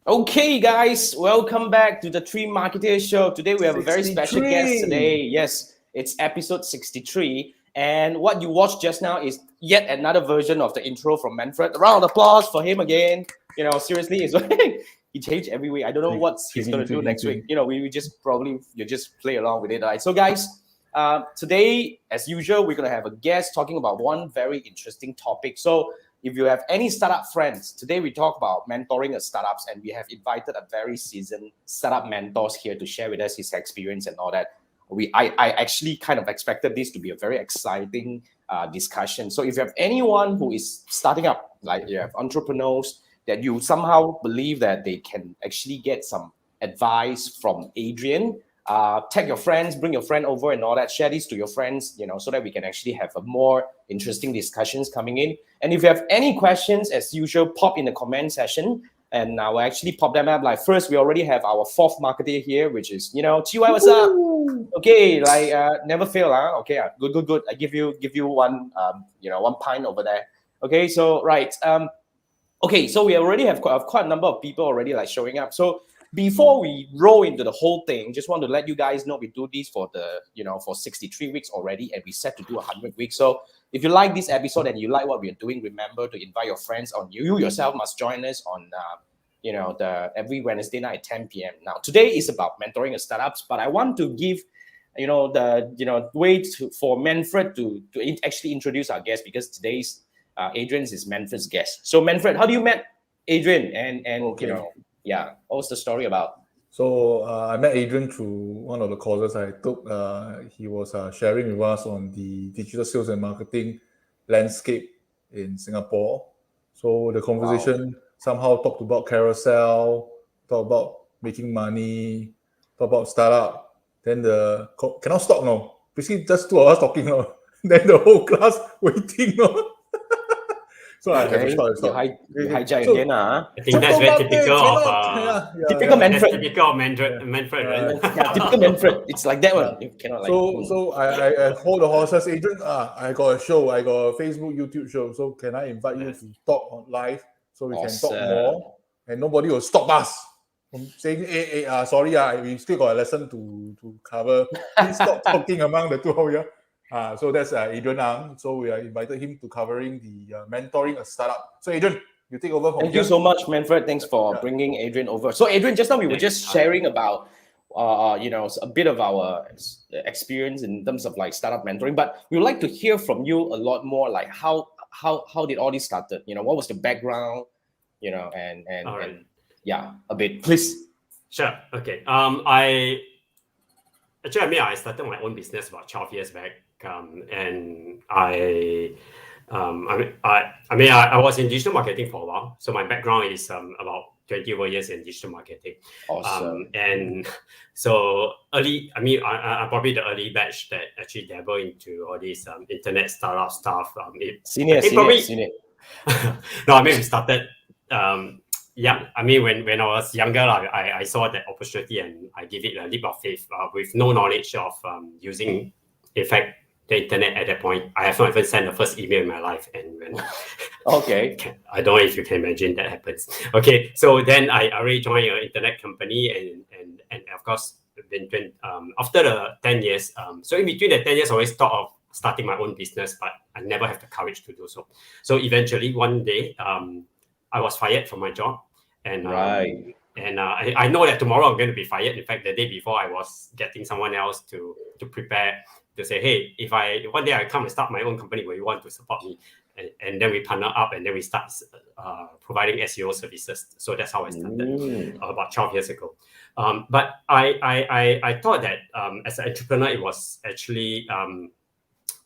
Okay, guys, welcome back to the Three Marketeers Show. Today we have a very special guest today. 63. Yes, it's episode 63. And what you watched just now is yet another version of the intro from Manfred. A round of applause for him again. Seriously, it's he changed every week. I don't know what he's going to do next week. We just probably you just play along with it, right? So, guys, today, as usual, we're going to have a guest talking about one very interesting topic. So, if you have any startup friends, today we talk about mentoring startups, and we have invited a very seasoned startup mentors here to share with us his experience and all that. I actually kind of expected this to be a very exciting discussion. So if you have anyone who is starting up, like you have entrepreneurs that you somehow believe that they can actually get some advice from Adrian, tag your friends, bring your friend over and all that, share this to your friends, so that we can actually have a more interesting discussions coming in. And if you have any questions, as usual, pop in the comment section and I will actually pop them up. Like first, we already have our fourth marketer here, which is, Chihuahua, what's up? Okay, never fail, huh? Okay, good. I give you one, 1 pint over there. Okay, so right, okay, so we already have quite a number of people already like showing up. So before we roll into the whole thing, just want to let you guys know we do this for for 63 weeks already, and we set to do 100 weeks. So if you like this episode and you like what we're doing, remember to invite your friends on. You yourself must join us on the every Wednesday night at 10 p.m. Now today is about mentoring startups, but I want to give the way for Manfred to actually introduce our guest, because today's Adrian is Manfred's guest. So Manfred, how do you met Adrian, and Okay. what was the story about? So I met Adrian through one of the courses I took. He was sharing with us on the digital sales and marketing landscape in Singapore. So the conversation somehow talked about carousel, talked about making money, talked about startup. Then cannot stop no. Basically just two of us talking no. Then the whole class waiting no. So I have to stop. You hijack again, I think that's very typical of typical Manfred. That's typical of Manfred, right? Typical Manfred. It's like that one. You cannot So I hold the horses. Adrian, I got a show. I got a Facebook, YouTube show. So can I invite you to talk on live so we can talk more, and nobody will stop us from saying, hey, sorry, we still got a lesson to cover. Please stop talking among the two of you. So that's Adrian Ang. So we invited him to covering the mentoring a startup. So Adrian, you take over from Thank here. you so much, Manfred. Thanks for bringing Adrian over. So Adrian, just now we were just sharing about a bit of our experience in terms of like startup mentoring, but we would like to hear from you a lot more, like how did all this started? What was the background? And a bit, please. Sure. Okay. I started my own business about 12 years back, and I was in digital marketing for a while. So my background is about 20 over years in digital marketing. Awesome. And so I'm probably the early batch that actually dabble into all these internet startup stuff. Senior. No, we started. When I was younger, I saw that opportunity and I gave it a leap of faith with no knowledge of using, in fact, the internet at that point. I have not even sent the first email in my life. And when I don't know if you can imagine that happens. Okay, so then I already joined an internet company and of course, after the 10 years, so in between the 10 years, I always thought of starting my own business, but I never have the courage to do so. So eventually one day, I was fired from my job, and I know that tomorrow I'm going to be fired. In fact, the day before, I was getting someone else to prepare to say, hey, if one day I come and start my own company, will you want to support me? And then we partner up, and then we start providing SEO services. So that's how I started about 12 years ago. But I thought that as an entrepreneur, it was actually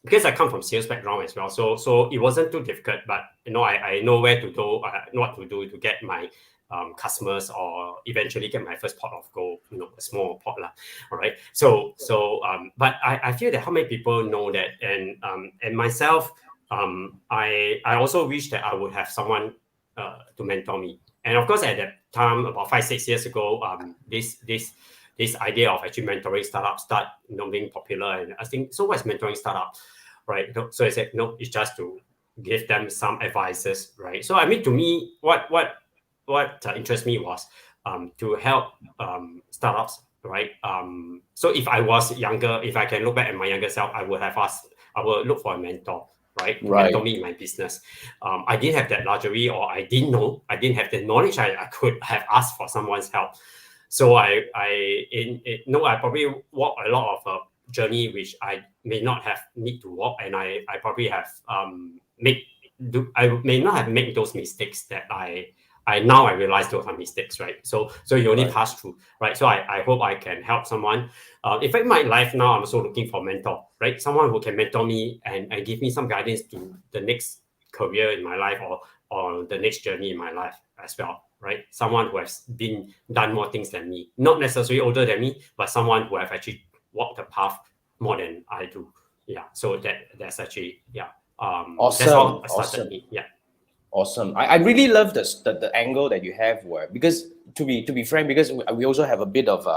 because I come from sales background as well, so it wasn't too difficult. But I know where to go, know what to do to get my customers, or eventually get my first pot of gold, a small pot lah. All right. But I feel that how many people know that, and myself, I also wish that I would have someone to mentor me. And of course, at that time, about 5-6 years ago, this idea of actually mentoring startups start being popular. And I think, so what's mentoring startup, right? So I said, no, it's just to give them some advices, right? So I mean, to me, what interests me was to help startups, right? So if I was younger, if I can look back at my younger self, I would look for a mentor, right? To mentor me in my business. I didn't have that luxury, or I didn't have the knowledge. I could have asked for someone's help. So I probably walk a lot of a journey which I may not have need to walk, and I probably have I may not have made those mistakes that I now realize those are mistakes, right? So you only pass through, right? So I hope I can help someone. In fact, my life now, I'm also looking for a mentor, right? Someone who can mentor me and give me some guidance to the next career in my life, or the next journey in my life as well, right? Someone who has done more things than me, not necessarily older than me, but someone who have actually walked the path more than I do. Yeah. So that's actually Awesome. That's how I started. Awesome. Yeah. Awesome. I really love the angle that you have, where, because to be frank, because we also have a bit of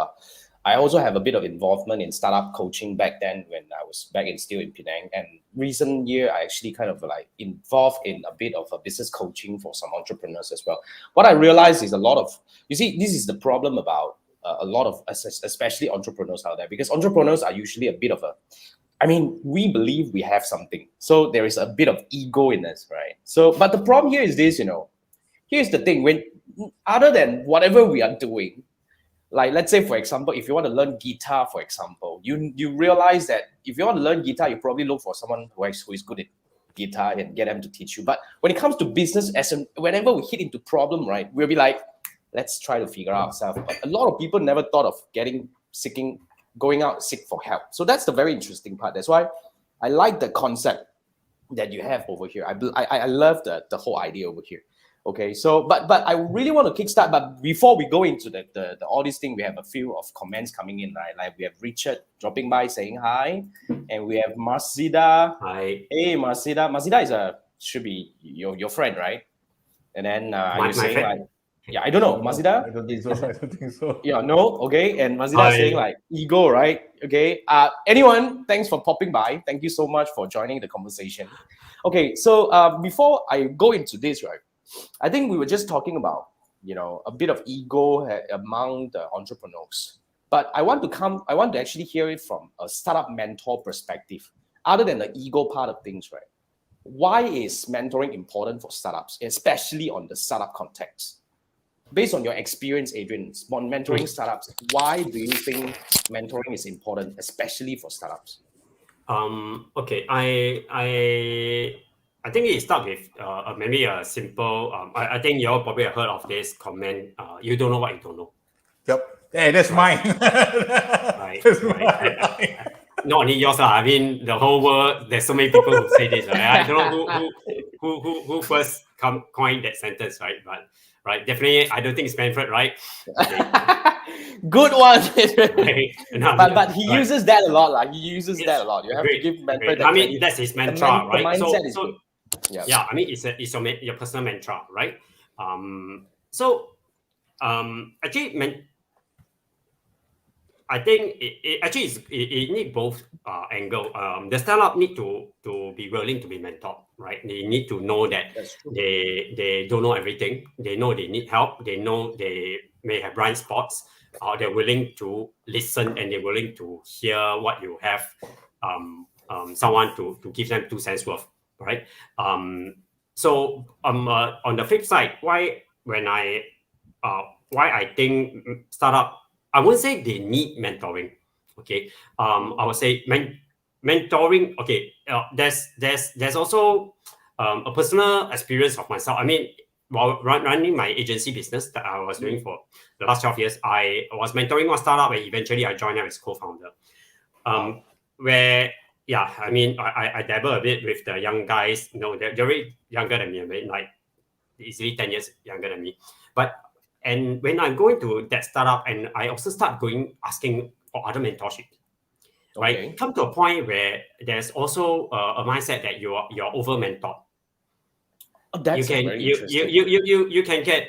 I also have a bit of involvement in startup coaching back then when I was still in Penang, and recent year I actually kind of like involved in a bit of a business coaching for some entrepreneurs as well. What I realized is this is the problem about a lot of, especially entrepreneurs out there, because entrepreneurs are usually a bit of we believe we have something. So there is a bit of ego in us, right? So, but the problem here is this, here's the thing, when other than whatever we are doing, like let's say, for example, if you want to learn guitar, for example, you realize that if you want to learn guitar, you probably look for someone who is good at guitar and get them to teach you. But when it comes to business, whenever we hit into problem, right, we'll be like, let's try to figure out ourselves. But a lot of people never thought of going out seek for help. So that's the very interesting part. That's why I like the concept that you have over here. I love the whole idea over here. Okay, so but I really want to kickstart. But before we go into the all these things, we have a few of comments coming in, right? Like we have Richard dropping by saying hi, and we have Masida. Hi. Hey, Masida. Masida should be your friend, right? And then you're saying friend. Like, yeah, I don't know, Masida. I don't think so. Yeah, no, okay. And Masida saying like ego, right? Okay. Anyone, thanks for popping by. Thank you so much for joining the conversation. Okay, so before I go into this, right, I think we were just talking about, a bit of ego among the entrepreneurs. But I want to actually hear it from a startup mentor perspective, other than the ego part of things, right? Why is mentoring important for startups, especially on the startup context? Based on your experience, Adrian, on mentoring startups, why do you think mentoring is important, especially for startups? Okay, I think it starts with maybe a simple. I think you all probably have heard of this comment. You don't know what you don't know. Yep. Hey, that's mine. Right. Not only yours, I mean the whole world. There's so many people who say this. Right? I don't know who first coined that sentence, right? But right, definitely, I don't think it's Manfred, right? Okay. Good one. Right. No, but he uses that a lot. Like he uses that a lot. You have to give Manfred that. I mean, that's his mantra, right? The mindset is good. Yeah. I mean, it's your personal mantra, right? Actually, I think it need both angle. The startup need to be willing to be mentored, right? They need to know that they don't know everything. They know they need help. They know they may have blind spots. They're willing to listen, and they're willing to hear what you have. Someone to give them 2 cents worth, right? On the flip side, why I think startup, I wouldn't say they need mentoring. Okay, I would say mentoring. Okay, there's also a personal experience of myself. I mean, while running my agency business that I was doing for the last 12 years, I was mentoring one startup, and eventually I joined them as co-founder. Where I mean, I dabble a bit with the young guys. They're very younger than me. I mean, like easily 10 years younger than me, And when I go into that startup, and I also start asking for other mentorship, right? Come to a point where there's also a mindset that you're over mentored. That's very interesting. You can get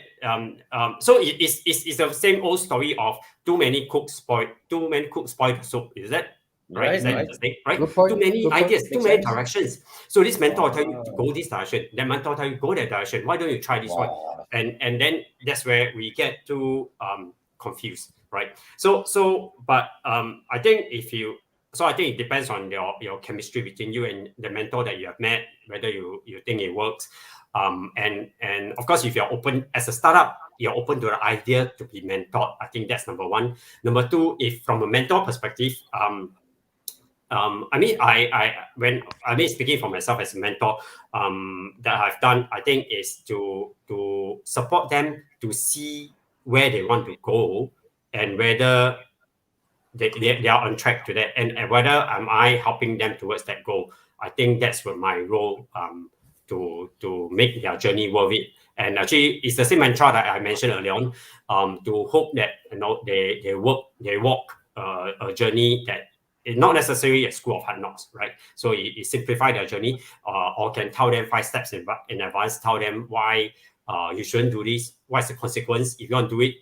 so it's the same old story of too many cooks spoil the soup. Is that Right? Is that Right. interesting? Right? Good point. Too many Good point. ideas, too Makes many sense. directions. So this mentor will tell you to Wow. go this direction. That mentor will tell you go that direction. Why don't you try this one? Wow. And then that's where we get too confused, right? But I think I think it depends on your chemistry between you and the mentor that you have met, whether you think it works. And of course, if you're open as a startup, you're open to the idea to be mentored. I think that's number one. Number two, if from a mentor perspective, speaking for myself as a mentor, that I've done, I think is to support them to see where they want to go and whether they are on track to that, and whether am I helping them towards that goal. I think that's what my role to make their journey worth it. And actually, it's the same mantra that I mentioned earlier on. To hope that they walk a journey that is not necessarily a school of hard knocks, right? So it simplify their journey, or can tell them 5 steps in advance, tell them why you shouldn't do this, what's the consequence. If you want to do it,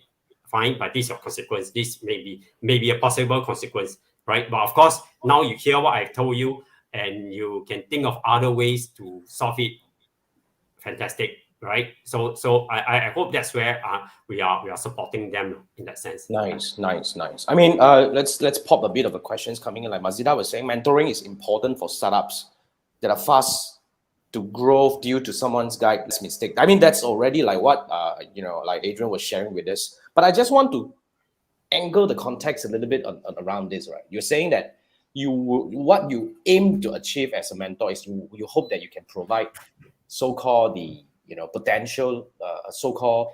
fine, but this is your consequence. This may be a possible consequence, right? But of course, now you hear what I told you, and you can think of other ways to solve it. Fantastic, right? So I hope that's where we are supporting them in that sense. Nice. I mean, let's pop a bit of the questions coming in. Like Mazida was saying, mentoring is important for startups that are fast to grow due to someone's guide's mistake. I mean, that's already like what like Adrian was sharing with us. But I just want to angle the context a little bit around this, right? You're saying that what you aim to achieve as a mentor is you hope that you can provide so-called the potential so-called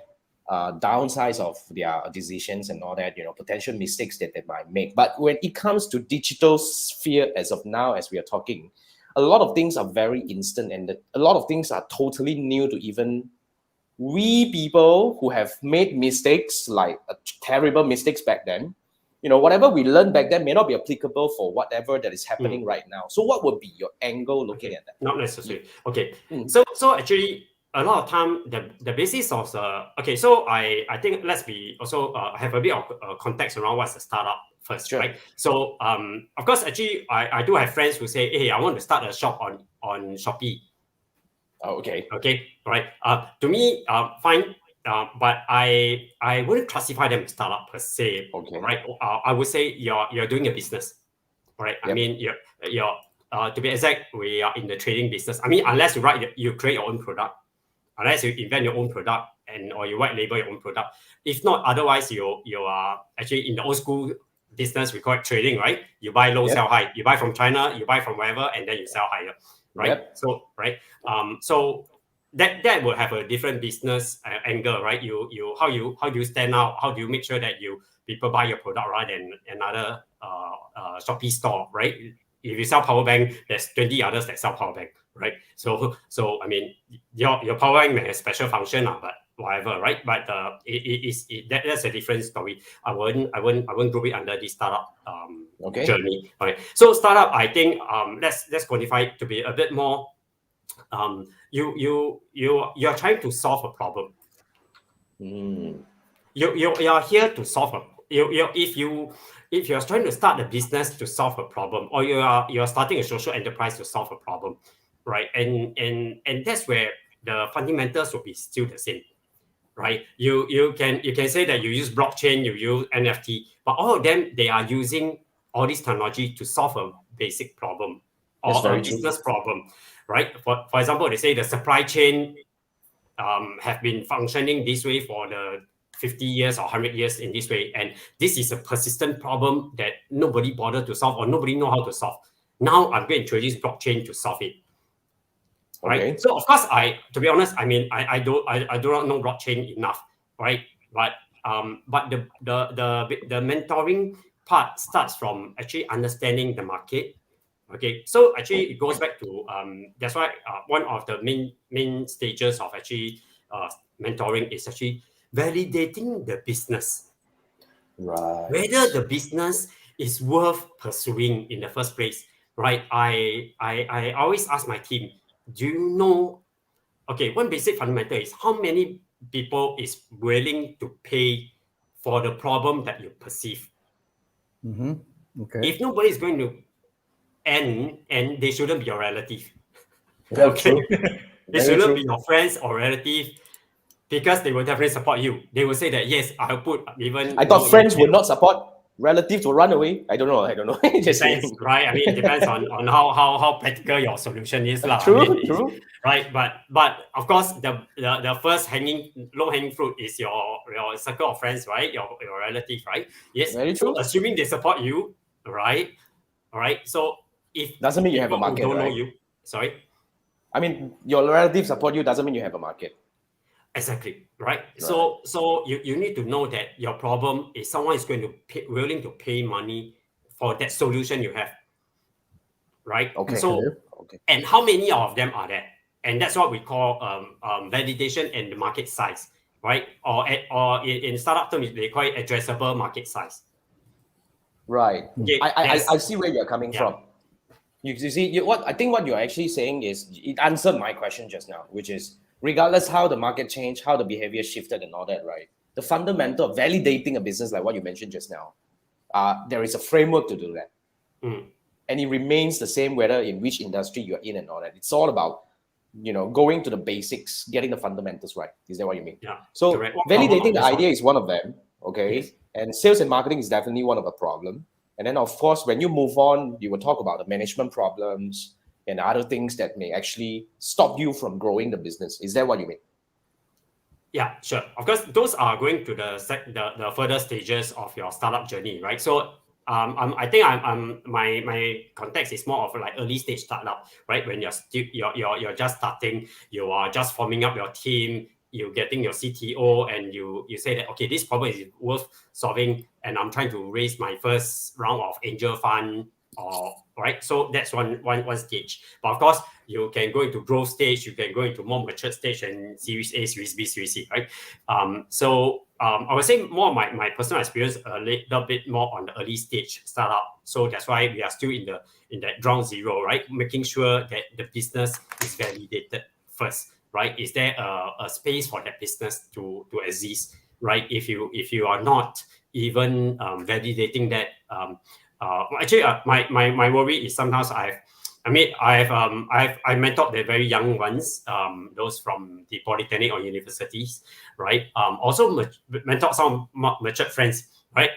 downsides of their decisions and all that, potential mistakes that they might make. But when it comes to digital sphere, as of now, as we are talking, a lot of things are very instant, and a lot of things are totally new to even we people who have made mistakes, like terrible mistakes back then. Whatever we learned back then may not be applicable for whatever that is happening right now. So what would be your angle looking at that? Not necessarily. Okay. So actually, a lot of time the basis of so I think let's be also have a bit of context around what's a startup first, Sure. right? So of course, actually, I do have friends who say, hey, I want to start a shop on Shopee. Oh, okay. Okay, right. To me, fine. But I wouldn't classify them as startup per se. Okay. Right. I would say you're doing a business. Right. Yep. I mean, you're to be exact, we are in the trading business. I mean, unless you create your own product, unless you invent your own product or you white label your own product. If not, otherwise you are actually in the old school business. We call it trading, right? You buy low, sell high. You buy from China, you buy from wherever, and then you sell higher, right? Yep. So so that will have a different business angle, right? How do you stand out? How do you make sure that people buy your product rather than another Shopee store, right? If you sell power bank, there's 20 others that sell power bank, right? So I mean, your power bank may have special function, but whatever, right? But that's a different story. I wouldn't group it under the startup journey, right? So startup, I think let's quantify it to be a bit more. You're trying to solve a problem. You're here to solve a if you're trying to start a business to solve a problem, or you're starting a social enterprise to solve a problem, right? And that's where the fundamentals will be still the same, right? You can say that you use blockchain, you use NFT, but all of them, they are using all this technology to solve a basic problem or a business problem, right? For example, they say the supply chain have been functioning this way for the 50 years or 100 years in this way, and this is a persistent problem that nobody bothered to solve or nobody know how to solve. Now I'm going to introduce blockchain to solve it, right? Okay. So of course, to be honest, I mean, I do not know blockchain enough, right? But the mentoring part starts from actually understanding the market. Okay, so actually it goes back to that's why one of the main stages of actually mentoring is actually validating the business, Right. whether the business is worth pursuing in the first place, right? I always ask my team, do you know? Okay, one basic fundamental is how many people is willing to pay for the problem that you perceive. Okay. If nobody is going to and they shouldn't be your relative. Very Okay, true. they Very shouldn't true. be your friends or relative, because they will definitely support you. They will say that yes, I'll put even. I thought friends would not support, relatives will run away. I don't know. Just Depends, saying. right? I mean, it depends on how practical your solution is, lah. True, I mean, true. right? But of course, the first low hanging fruit is your circle of friends, right? Your relative, right? Yes. Very So true. assuming they support you, right? All right. So if Doesn't mean you have a people who market, don't know right? you, sorry. I mean, your relatives support you doesn't mean you have a market. Exactly, right? So you need to know that your problem is someone is going to willing to pay money for that solution you have, right? Okay. So Okay. and how many of them are there? And that's what we call validation and the market size, right? Or in startup terms, they call it addressable market size. Right. Okay, I see where you're coming from. You see, what I think what you're actually saying is it answered my question just now, which is regardless how the market changed, how the behavior shifted, and all that, right? The fundamental of validating a business, like what you mentioned just now, there is a framework to do that, and it remains the same whether in which industry you're in and all that. It's all about going to the basics, getting the fundamentals right. Is that what you mean? Yeah. So correct. validating the idea is one of them, okay? Yes. And sales and marketing is definitely one of the problem. And then of course, when you move on, you will talk about the management problems and other things that may actually stop you from growing the business. Is that what you mean? Yeah, sure. Of course, those are going to the further stages of your startup journey, right? So I think my context is more of like early stage startup, right? When you're still you're just starting, you are just forming up your team, you're getting your CTO, and you say that okay, this problem is worth solving, and I'm trying to raise my first round of angel fund, or right. So that's one stage. But of course, you can go into growth stage, you can go into more mature stage and Series A, Series B, Series C, right? I would say more of my personal experience a little bit more on the early stage startup. So that's why we are still in that ground zero, right? Making sure that the business is validated first, right? Is there a space for that business to exist, right? If you are not even validating that, actually my worry is sometimes I mentored the very young ones, those from the polytechnic or universities, right? Also mentored some matured friends, right?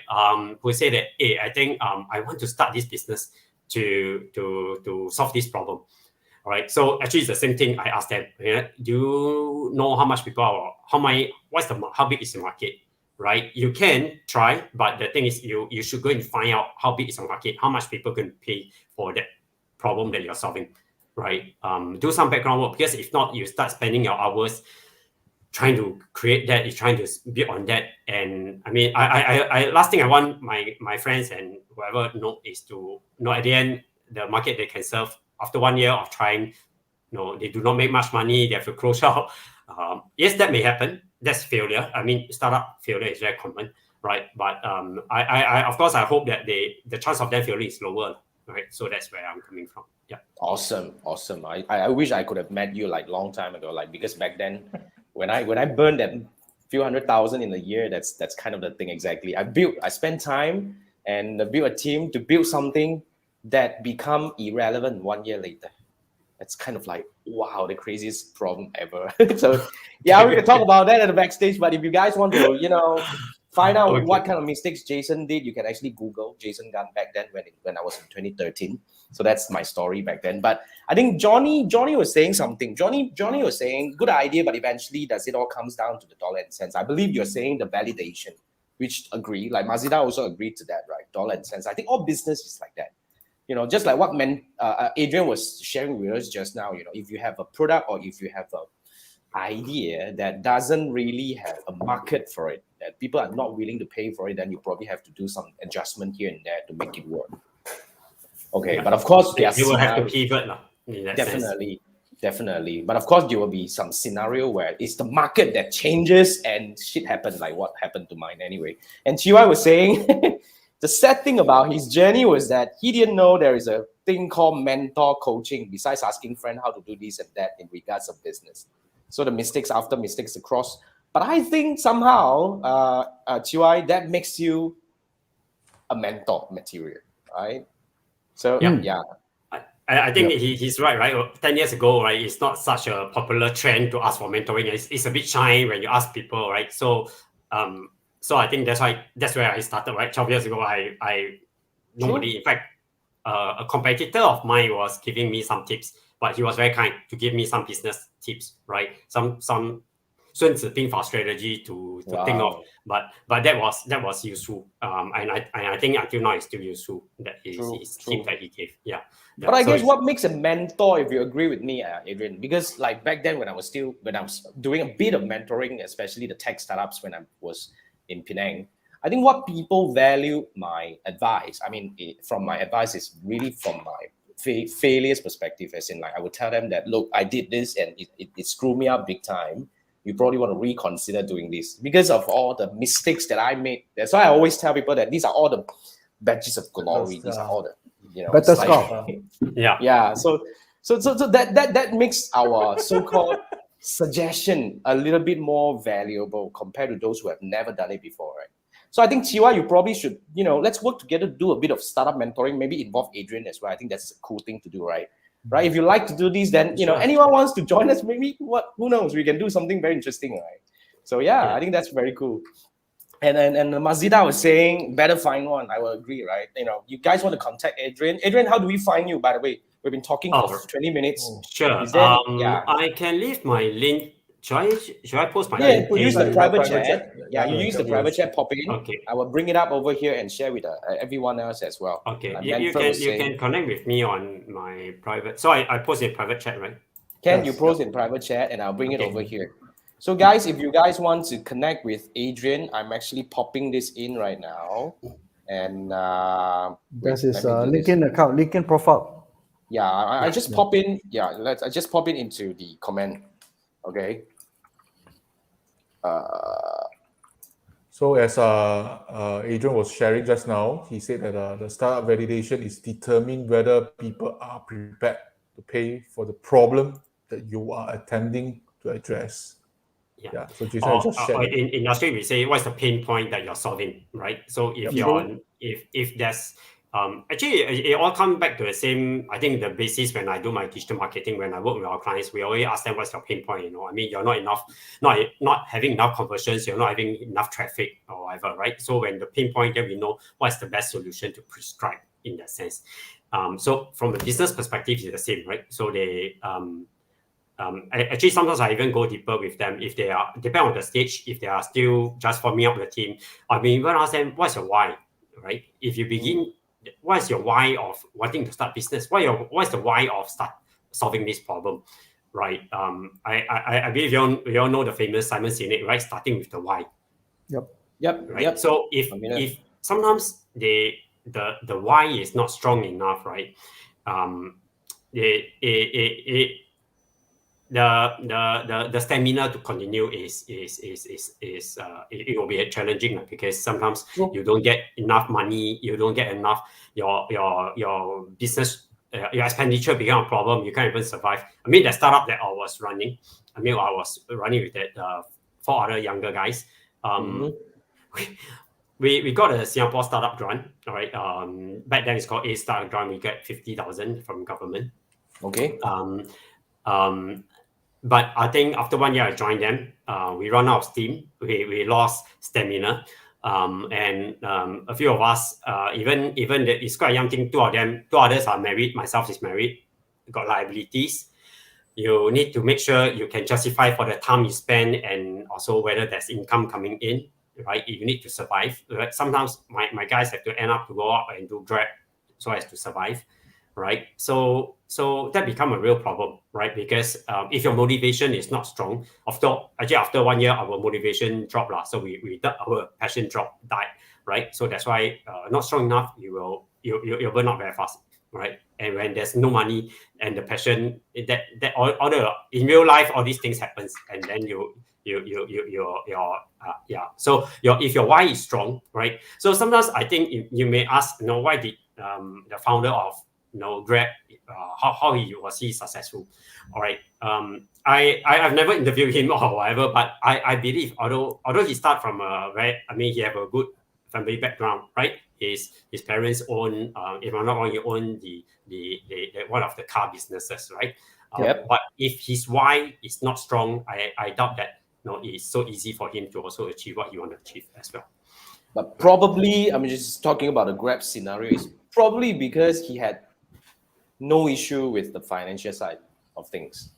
Who say that, hey, I think I want to start this business to solve this problem. All right. So actually, it's the same thing. I asked them, do you know how much people are, how big is the market? Right? You can try, but the thing is, you should go and find out how big is the market, how much people can pay for that problem that you're solving, right? Do some background work, because if not, you start spending your hours trying to create that, is trying to build on that. And I mean, I last thing I want my friends and whoever know is to know at the end the market they can serve after 1 year of trying, they do not make much money, they have to close shop. Yes, that may happen. That's failure. I mean, startup failure is very common, right? But I of course I hope that the chance of them failing is lower, right? So that's where I'm coming from. Yeah. Awesome. I wish I could have met you like long time ago, like because back then when I burned that few 100,000 in a year, that's kind of the thing exactly. I spent time and built a team to build something that become irrelevant 1 year later. That's kind of like, wow, the craziest problem ever. So yeah, we can talk about that at the backstage, but if you guys want to, find out what kind of mistakes Jason did, you can actually Google Jason Gunn back then when I was in 2013. So that's my story back then. But I think Johnny was saying something. Johnny was saying, good idea, but eventually does it all comes down to the dollar and cents? I believe you're saying the validation, which agree. Like Mazida also agreed to that, right? Dollar and cents. I think all business is like that. Just like what Adrian was sharing with us just now, if you have a product or if you have an idea that doesn't really have a market for it, that people are not willing to pay for it, then you probably have to do some adjustment here and there to make it work. Okay, yeah. But of course, you will have to pivot in that definitely. Definitely. But of course, there will be some scenario where it's the market that changes and shit happens, like what happened to mine anyway. And Chiwai was saying, the sad thing about his journey was that he didn't know there is a thing called mentor coaching, besides asking friend how to do this and that in regards of business. So the mistakes after mistakes across. But I think somehow, Chiwai, that makes you a mentor material, right? So yeah. I think he's right, right? 10 years ago, right, it's not such a popular trend to ask for mentoring. It's a bit shy when you ask people, right? So I think that's where I started, right? 12 years ago, nobody, in fact, a competitor of mine was giving me some tips, but he was very kind to give me some business tips, right? Some 孙子兵法 strategy to think of, but that was useful. And I think until now it's still useful. That is tip that he gave. Yeah. But I guess what makes a mentor, if you agree with me, Adrian, because like back then when I was doing a bit of mentoring, especially the tech startups when I was in Penang, I think what people value my advice. I mean, from my advice is really from my failures perspective, as in like I would tell them that, look, I did this and it screwed me up big time. You probably want to reconsider doing this because of all the mistakes that I made. That's why I always tell people that these are all the badges of glory. These are all the, better score. Yeah. So that makes our so-called suggestion a little bit more valuable compared to those who have never done it before, right? So I think Chiwa, you probably should, let's work together, do a bit of startup mentoring, maybe involve Adrian as well. I think that's a cool thing to do, right? Right? If you like to do these, then anyone wants to join us, maybe who knows? We can do something very interesting, right? So yeah. I think that's very cool. And Mazida was saying, better find one. I will agree, right? You guys want to contact Adrian. Adrian, how do we find you? By the way, we've been talking for 20 minutes. Sure. Is there, I can leave my link. Should I post my link? Yeah, use the private chat. Yeah, you use the private chat. Pop in. Okay. I will bring it up over here and share with everyone else as well. Okay. You can connect with me on my private. So I post in private chat, right? You post in private chat, and I'll bring it over here. So guys, if you guys want to connect with Adrian, I'm actually popping this in right now. And this is LinkedIn account, LinkedIn profile. Yeah, I just pop in. Yeah, I just pop it into the comment. Okay. So as Adrian was sharing just now, he said that the startup validation is determine whether people are prepared to pay for the problem that you are attempting to address. Yeah. So Jason just shared. In industry, we say what's the pain point that you're solving, right? So if there's actually it all comes back to the same. I think the basis when I do my digital marketing, when I work with our clients, we always ask them what's your pain point. I mean, you're not having enough conversions, you're not having enough traffic or whatever, right? So when the pain point, then we know what's the best solution to prescribe in that sense. So from a business perspective, it's the same, right? So they actually sometimes I even go deeper with them if they are depend on the stage. If they are still just forming up the team, I mean, even ask them what's your why, right? If you begin. What is your why of wanting to start business? What's the why of start solving this problem, right? I believe you all know the famous Simon Sinek, right? Starting with the why. Yep. Right. So if sometimes the why is not strong enough, right? The stamina to continue is it will be challenging because sometimes you don't get enough money, you don't get enough your business your expenditure become a problem, you can't even survive. I mean, the startup that I was running, I was running with that 4 other younger guys. We got a Singapore startup grant, all right. Back then it's called A Startup Grant. We get 50,000 from government. Okay. But I think after 1 year I joined them, we run out of steam. We lost stamina, and a few of us, even it's quite a young thing. 2 others are married. Myself is married. Got liabilities. You need to make sure you can justify for the time you spend, and also whether there's income coming in. Right, you need to survive. Right? Sometimes my guys have to end up to go out and do Grab so as to survive. Right, so that become a real problem, right? Because if your motivation is not strong, after 1 year, our motivation dropped, so our passion died, right? So that's why not strong enough, you burn out very fast, right? And when there's no money and the passion, that all the in real life, all these things happens, and then So if your why is strong, right? So sometimes I think you may ask, why did the founder of Grab, how was he successful? All right. I've never interviewed him or whatever, but I believe although he start from he have a good family background, right? his parents own, if I'm not wrong, he own the one of the car businesses, right? Yep. But if his why is not strong, I doubt that it's so easy for him to also achieve what he want to achieve as well. But probably, I'm just talking about the Grab scenario, is probably because he had no issue with the financial side of things.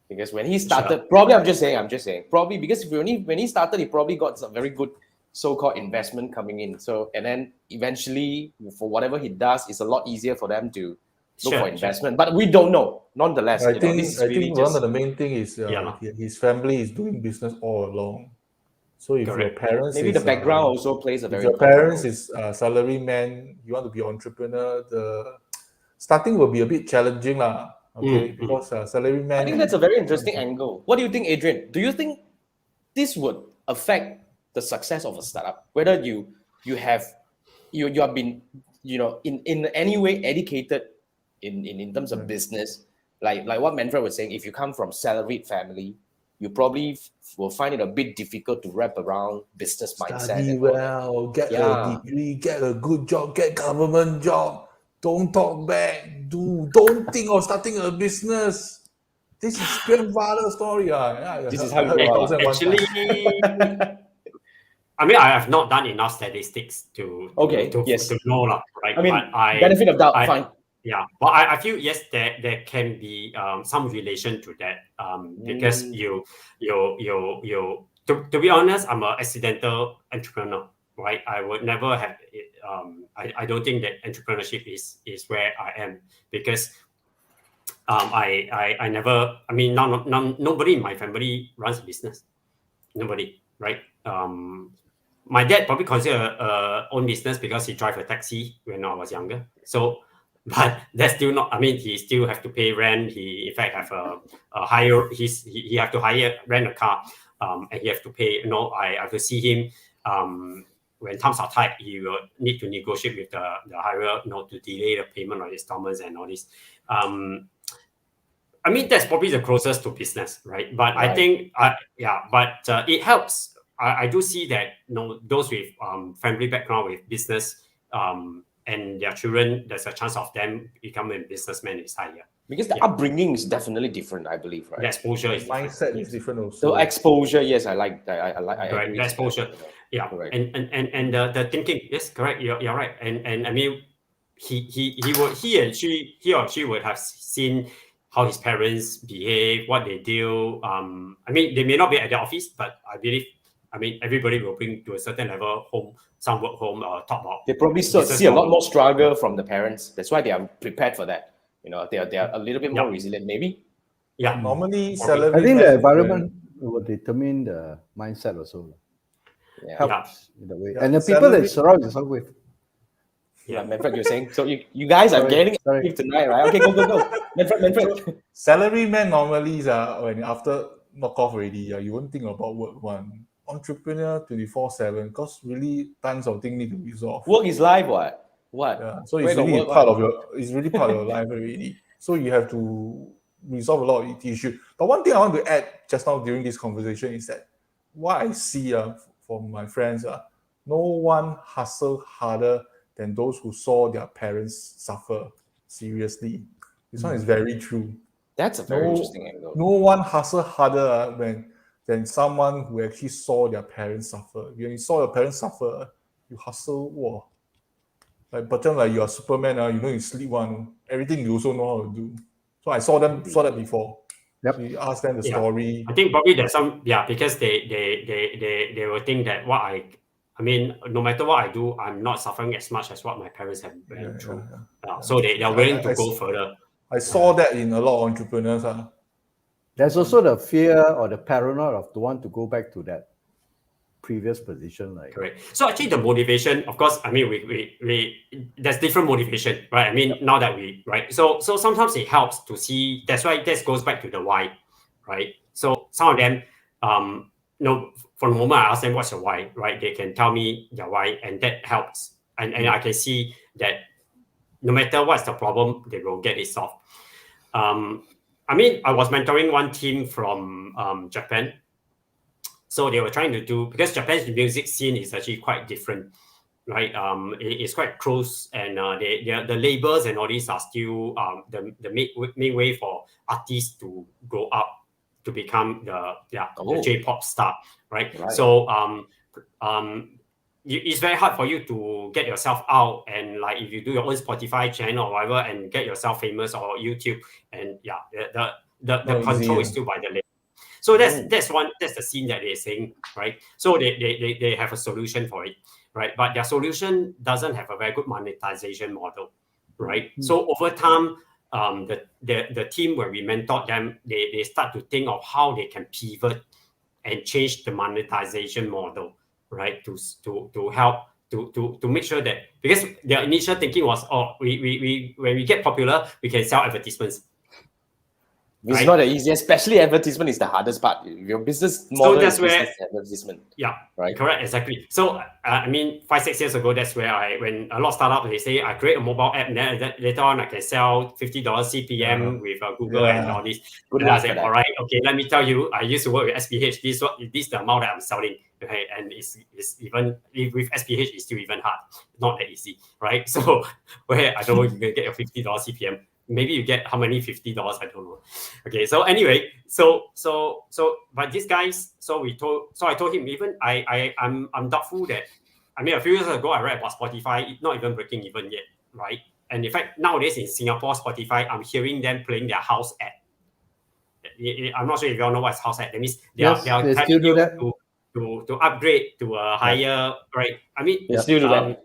Because when he started, probably I'm just saying, probably because when he started, he probably got some very good so-called investment coming in. So, and then eventually, for whatever he does, it's a lot easier for them to look for investment. But we don't know. Nonetheless, I think one of the main thing is Yeah. his family is doing business all along. So if your parents maybe is, the background also plays a if very your important parents role. is salary man, you want to be entrepreneur, the starting will be a bit challenging lah. Okay, because salary man. I think that's a very interesting angle. What do you think, Adrian? Do you think this would affect the success of a startup? Whether you have been in any way educated in terms of business, like what Manfred was saying, if you come from salaried family, you probably will find it a bit difficult to wrap around business mindset. Study well, get a degree, get a good job, get government job. Don't talk back. Don't think of starting a business. This is grandfather story. This is how you grow up. Actually, I mean, I have not done enough statistics to know, right? I mean, benefit of doubt, fine. Yeah, but I feel yes, there can be some relation to that because to be honest, I'm an accidental entrepreneur, right? I would never have I don't think that entrepreneurship is where I am because I never, I mean, nobody in my family runs a business, nobody, right? My dad probably consider own business because he drive a taxi when I was younger. So, but that's still not. I mean, he still have to pay rent. He in fact have a hire. He have to rent a car, and he have to pay. I have to see him. When times are tight, he will need to negotiate with the hirer, to delay the payment of installments and all this. I mean, that's probably the closest to business, right? But I think, it helps. I do see that those with family background with business and their children, there's a chance of them becoming businessmen is higher. Because the upbringing is definitely different, I believe, right? The exposure is different. Mindset is different also. So exposure, yes, I like. Correct. The exposure, correct. And the thinking, yes, correct. You're right. And I mean, he or she would have seen how his parents behave, what they do. I mean, they may not be at the office, but I believe. I mean, everybody will bring to a certain level home, some work home, talk about. They probably see a lot more struggle from the parents. That's why they are prepared for that. They are a little bit more resilient, maybe. Yeah. Normally, salary. I think the environment will determine the mindset also. Helps in the way. And the people that surround yourself with. Yeah, Manfred, you're saying. So you guys are getting active tonight, right? Okay, go. Manfred. Salary man normally is when after knock off already, you won't think about work one. Entrepreneur 24/7 because really tons of things need to resolve. Work is life, what? Yeah, so it's really part of your life already. So you have to resolve a lot of issues. But one thing I want to add just now during this conversation is that what I see from my friends, no one hustle harder than those who saw their parents suffer seriously. This one is very true. That's a very interesting angle. No one hustle harder than someone who actually saw their parents suffer. When you saw your parents suffer, you hustle, wow. Like you are Superman, you sleep one. Everything you also know how to do. So I saw that before. Yep. We asked them the story. I think probably there's some because they will think that I mean, no matter what I do, I'm not suffering as much as what my parents have been through. So they are willing to go further. I saw that in a lot of entrepreneurs. There's also the fear or the paranoia of the one to go back to that previous position. Correct. So actually the motivation, of course, I mean, we there's different motivation, right? I mean, now that so sometimes it helps to see, that's why this goes back to the why, right? So some of them, for the moment I ask them, what's your why, right? They can tell me their why and that helps. And I can see that no matter what's the problem, they will get it solved. I mean, I was mentoring one team from Japan. So they were trying to do, because Japan's music scene is actually quite different. right? It's quite close, and the labels and all these are still the main way for artists to grow up to become the J-pop star, right? So it's very hard for you to get yourself out, and like if you do your own Spotify channel or whatever and get yourself famous or YouTube, and the control is still by the label. So that's the scene that they're saying, right? So they have a solution for it, right? But their solution doesn't have a very good monetization model, right? So over time, the team, when we mentored them, they start to think of how they can pivot and change the monetization model, right? To help to make sure that, because their initial thinking was, we when we get popular, we can sell advertisements. It's not the easiest, especially advertisement is the hardest part. Your business model is advertisement. Yeah, right. Correct, exactly. So I mean, 5-6 years ago, that's where when a lot of startups, they say I create a mobile app, and then later on I can sell $50 CPM with Google and all this. Good and luck I say, all right, okay, let me tell you, I used to work with SPH. This is the amount that I'm selling. Okay, and it's even with SPH, it's still even hard. Not that easy, right? So where I don't know, you can get your $50 CPM. Maybe you get how many $50? I don't know. Okay, so anyway, but these guys, so I told him, even I'm doubtful that, I mean, a few years ago I read about Spotify not even breaking even yet, right? And in fact, nowadays in Singapore, Spotify, I'm hearing them playing their house ad. I'm not sure if you all know what's house ad. That means they are telling you to upgrade to a higher, right? I mean, they still do that.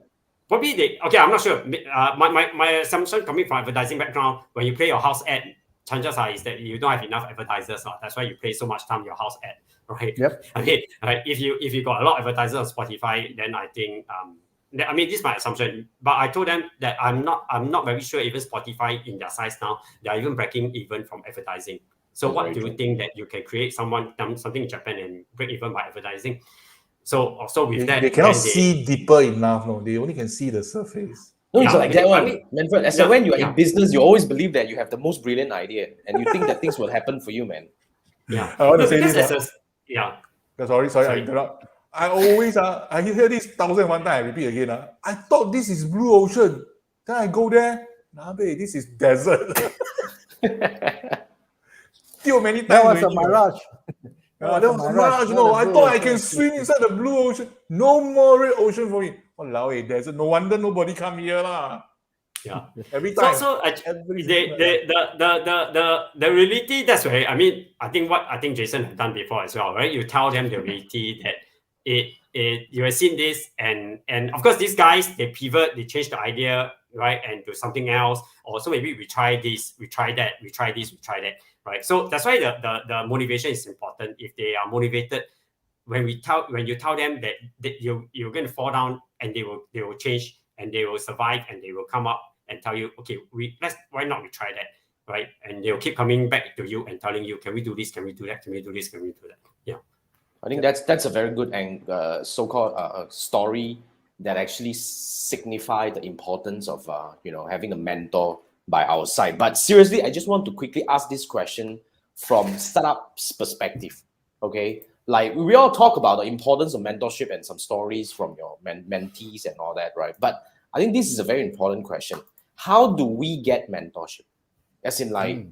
Probably I'm not sure. My assumption coming from advertising background, when you play your house ad, chances are is that you don't have enough advertisers. That's why you play so much time your house ad, right? Yep. I mean, if you got a lot of advertisers on Spotify, then I think I mean, this is my assumption. But I told them that I'm not very sure even Spotify in their size now, they are even breaking even from advertising. So what do you think that you can create something in Japan and break even by advertising? So with that, they cannot see deeper enough. No, they only can see the surface. No, it's like that one. Manfred, when you are in business, you always believe that you have the most brilliant idea, and you think that things will happen for you, man. Yeah, I want to say this. Sorry, I interrupt. I always I hear this 1,001 times. I repeat again. I thought this is blue ocean. Then I go there. This is desert. Still many times. That was a mirage. That was a mirage. No, I thought I can swim inside the blue ocean. No more red ocean for me. Walao, desert. No wonder nobody come here lah. Yeah. Every time. So the reality, that's where, I mean, I think Jason had done before as well, right? You tell them the reality that you have seen this, and of course these guys, they pivot, they change the idea, right, and do something else. Or so maybe we try this, we try that, we try this, we try that, right? So that's why the motivation is important. If they are motivated, when you tell them that you're going to fall down, and they will change, and they will survive, and they will come up and tell you, okay, why not we try that, right? And they'll keep coming back to you and telling you, can we do this? Can we do that? Can we do this? Can we do that? Yeah. I think that's a very good and so-called story that actually signify the importance of having a mentor by our side. But seriously, I just want to quickly ask this question from startup's perspective. Okay, like we all talk about the importance of mentorship and some stories from your mentees and all that, right? But I think this is a very important question. How do we get mentorship? As in, like,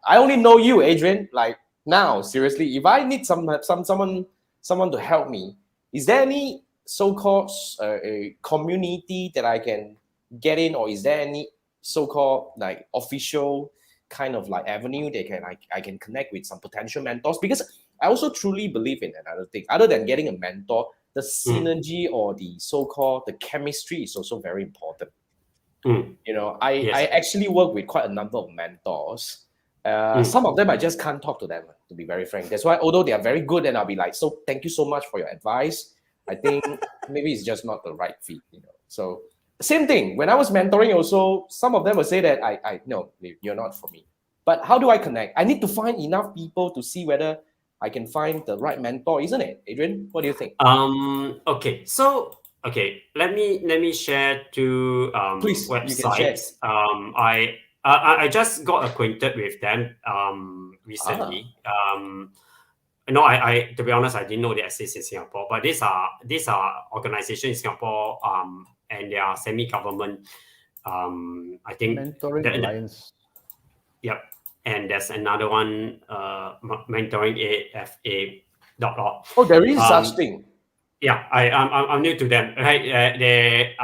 I only know you, Adrian. Like, now, seriously, if I need someone to help me, is there any so-called community that I can get in, or is there any so-called like official kind of like avenue that I can connect with some potential mentors? Because I also truly believe in another thing. Other than getting a mentor, the synergy or the so-called the chemistry is also very important. I actually work with quite a number of mentors. Some of them I just can't talk to them, to be very frank. That's why, although they are very good, and I'll be like, so thank you so much for your advice, I think maybe it's just not the right fit, So same thing, when I was mentoring also, some of them will say that I no, you're not for me. But how do I connect? I need to find enough people to see whether I can find the right mentor, isn't it, Adrian? What do you think? Okay, so let me share two Please, websites. I just got acquainted with them recently. No, I to be honest, I didn't know they exist in Singapore. But these are organizations in Singapore, and they are semi-government. I think Mentoring Alliance. Yep, and there's another one, mentoring AFA.org. Oh, there is such thing. Yeah, I'm new to them. Right, they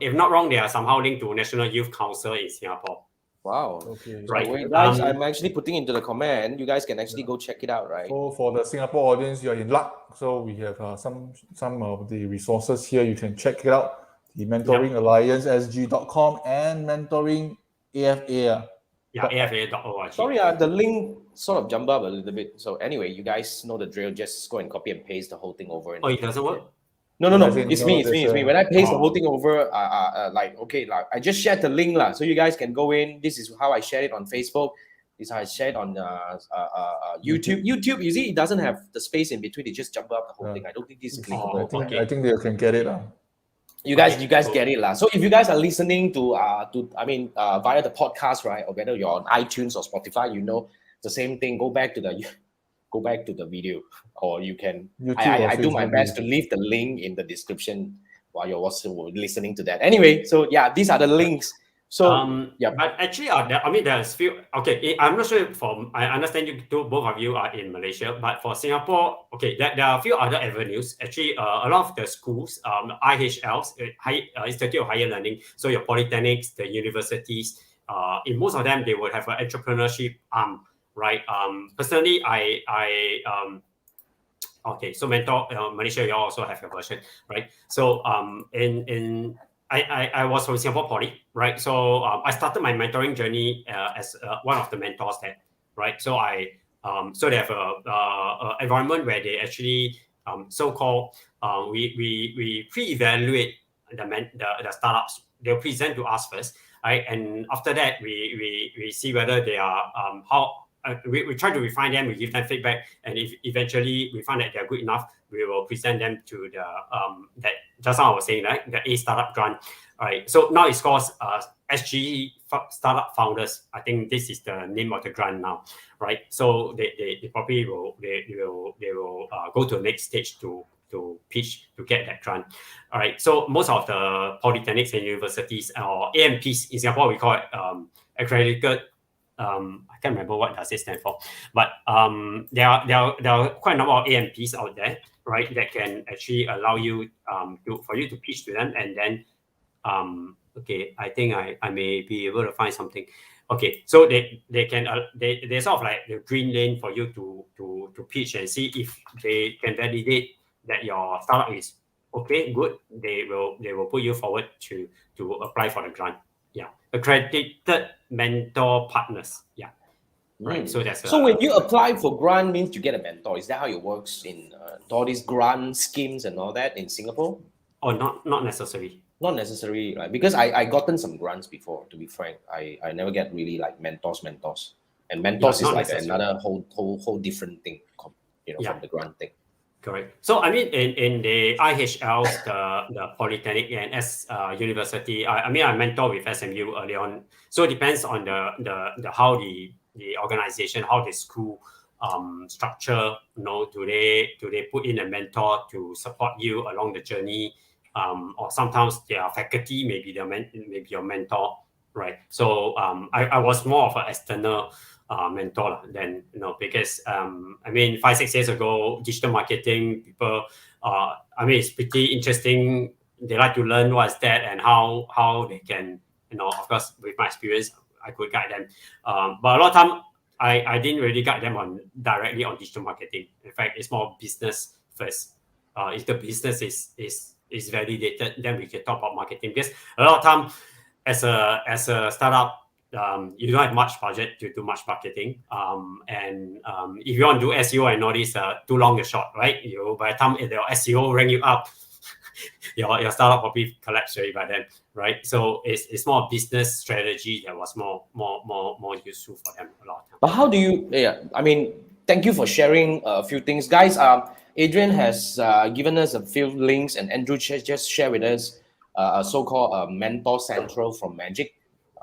if not wrong, they are somehow linked to National Youth Council in Singapore. Wow. Okay. Right. Wait, guys, I'm actually putting into the comment. You guys can actually go check it out, right? So for the Singapore audience, you're in luck. So we have some of the resources here. You can check it out. The Mentoring Alliance SG.com and Mentoring AFA. Yeah, AFA.org. Sorry, the link sort of jumped up a little bit. So anyway, you guys know the drill. Just go and copy and paste the whole thing over. Oh, it doesn't work? No. It's me. When I paste the whole Oh. thing over, I just shared the link lah, so you guys can go in. This is how I shared it on Facebook. This is how I shared on YouTube. YouTube, you see, it doesn't have the space in between. It just jump up the whole thing. I don't think this is clickable. I think they can get it. You guys get it lah. So if you guys are listening to via the podcast, right, or whether you're on iTunes or Spotify, you know the same thing. Go back to the video, or you can. I do my best to leave the link in the description while you're also listening to that. Anyway, so yeah, these are the links. So but actually, there's few. Okay, I'm not sure. I understand both of you are in Malaysia, but for Singapore, okay, there are a few other avenues. Actually, a lot of the schools, IHLs, Institute of Higher Learning, so your polytechnics, the universities, in most of them they would have an entrepreneurship arm, right? Personally, okay, so Mentor Malaysia, you also have a version, right? So I was from Singapore Poly, right? So I started my mentoring journey as one of the mentors there, right? So so they have a environment where they actually so-called we pre-evaluate the startups. They'll present to us first, right? And after that, we see whether they are we try to refine them, we give them feedback, and if eventually we find that they're good enough, we will present them to the that just now I was saying, right, the A Startup Grant. All right, so now it's called SG Startup Founders. I think this is the name of the grant now, right? So they probably will go to the next stage to pitch to get that grant. All right, so most of the polytechnics and universities, or AMPs in Singapore, we call it accredited. I can't remember what does it stand for, but there are quite a number of AMPs out there, right, that can actually allow you for you to pitch to them, and then okay, I think I may be able to find something. Okay, so they can they sort of like the green lane for you to pitch and see if they can validate that your startup is okay, good. They will put you forward to apply for the grant. Yeah, accredited mentor partners. Yeah, right. So that's so when you apply for grant, means you get a mentor. Is that how it works in all these grant schemes and all that in Singapore? Oh, not necessary. Not necessary, right? Because I gotten some grants before. To be frank, I never get really like mentors, and mentors is like another whole different thing, from the grant thing. Correct. So I mean, in the IHLs, the polytechnic and university, I mentor with SMU early on. So it depends on the how the organization, how the school structure. Do they put in a mentor to support you along the journey, or sometimes their faculty, maybe your mentor, right? So I was more of an external mentor then, because 5-6 years ago, digital marketing people, it's pretty interesting. They like to learn what's that and how they can, of course, with my experience, I could guide them. But a lot of time, I didn't really guide them directly on digital marketing. In fact, it's more business first. If the business is validated, then we can talk about marketing. Because a lot of time, as a startup, you don't have much budget to do much marketing, and if you want to do SEO and all this, too long a shot, right? By the time the SEO rank you up, your startup probably collapsed already by then, right? So it's more business strategy that was more useful for them a lot of time. But how do you? Thank you for sharing a few things, guys. Adrian has given us a few links, and Andrew just shared with us a so-called Mentor Central from Magic.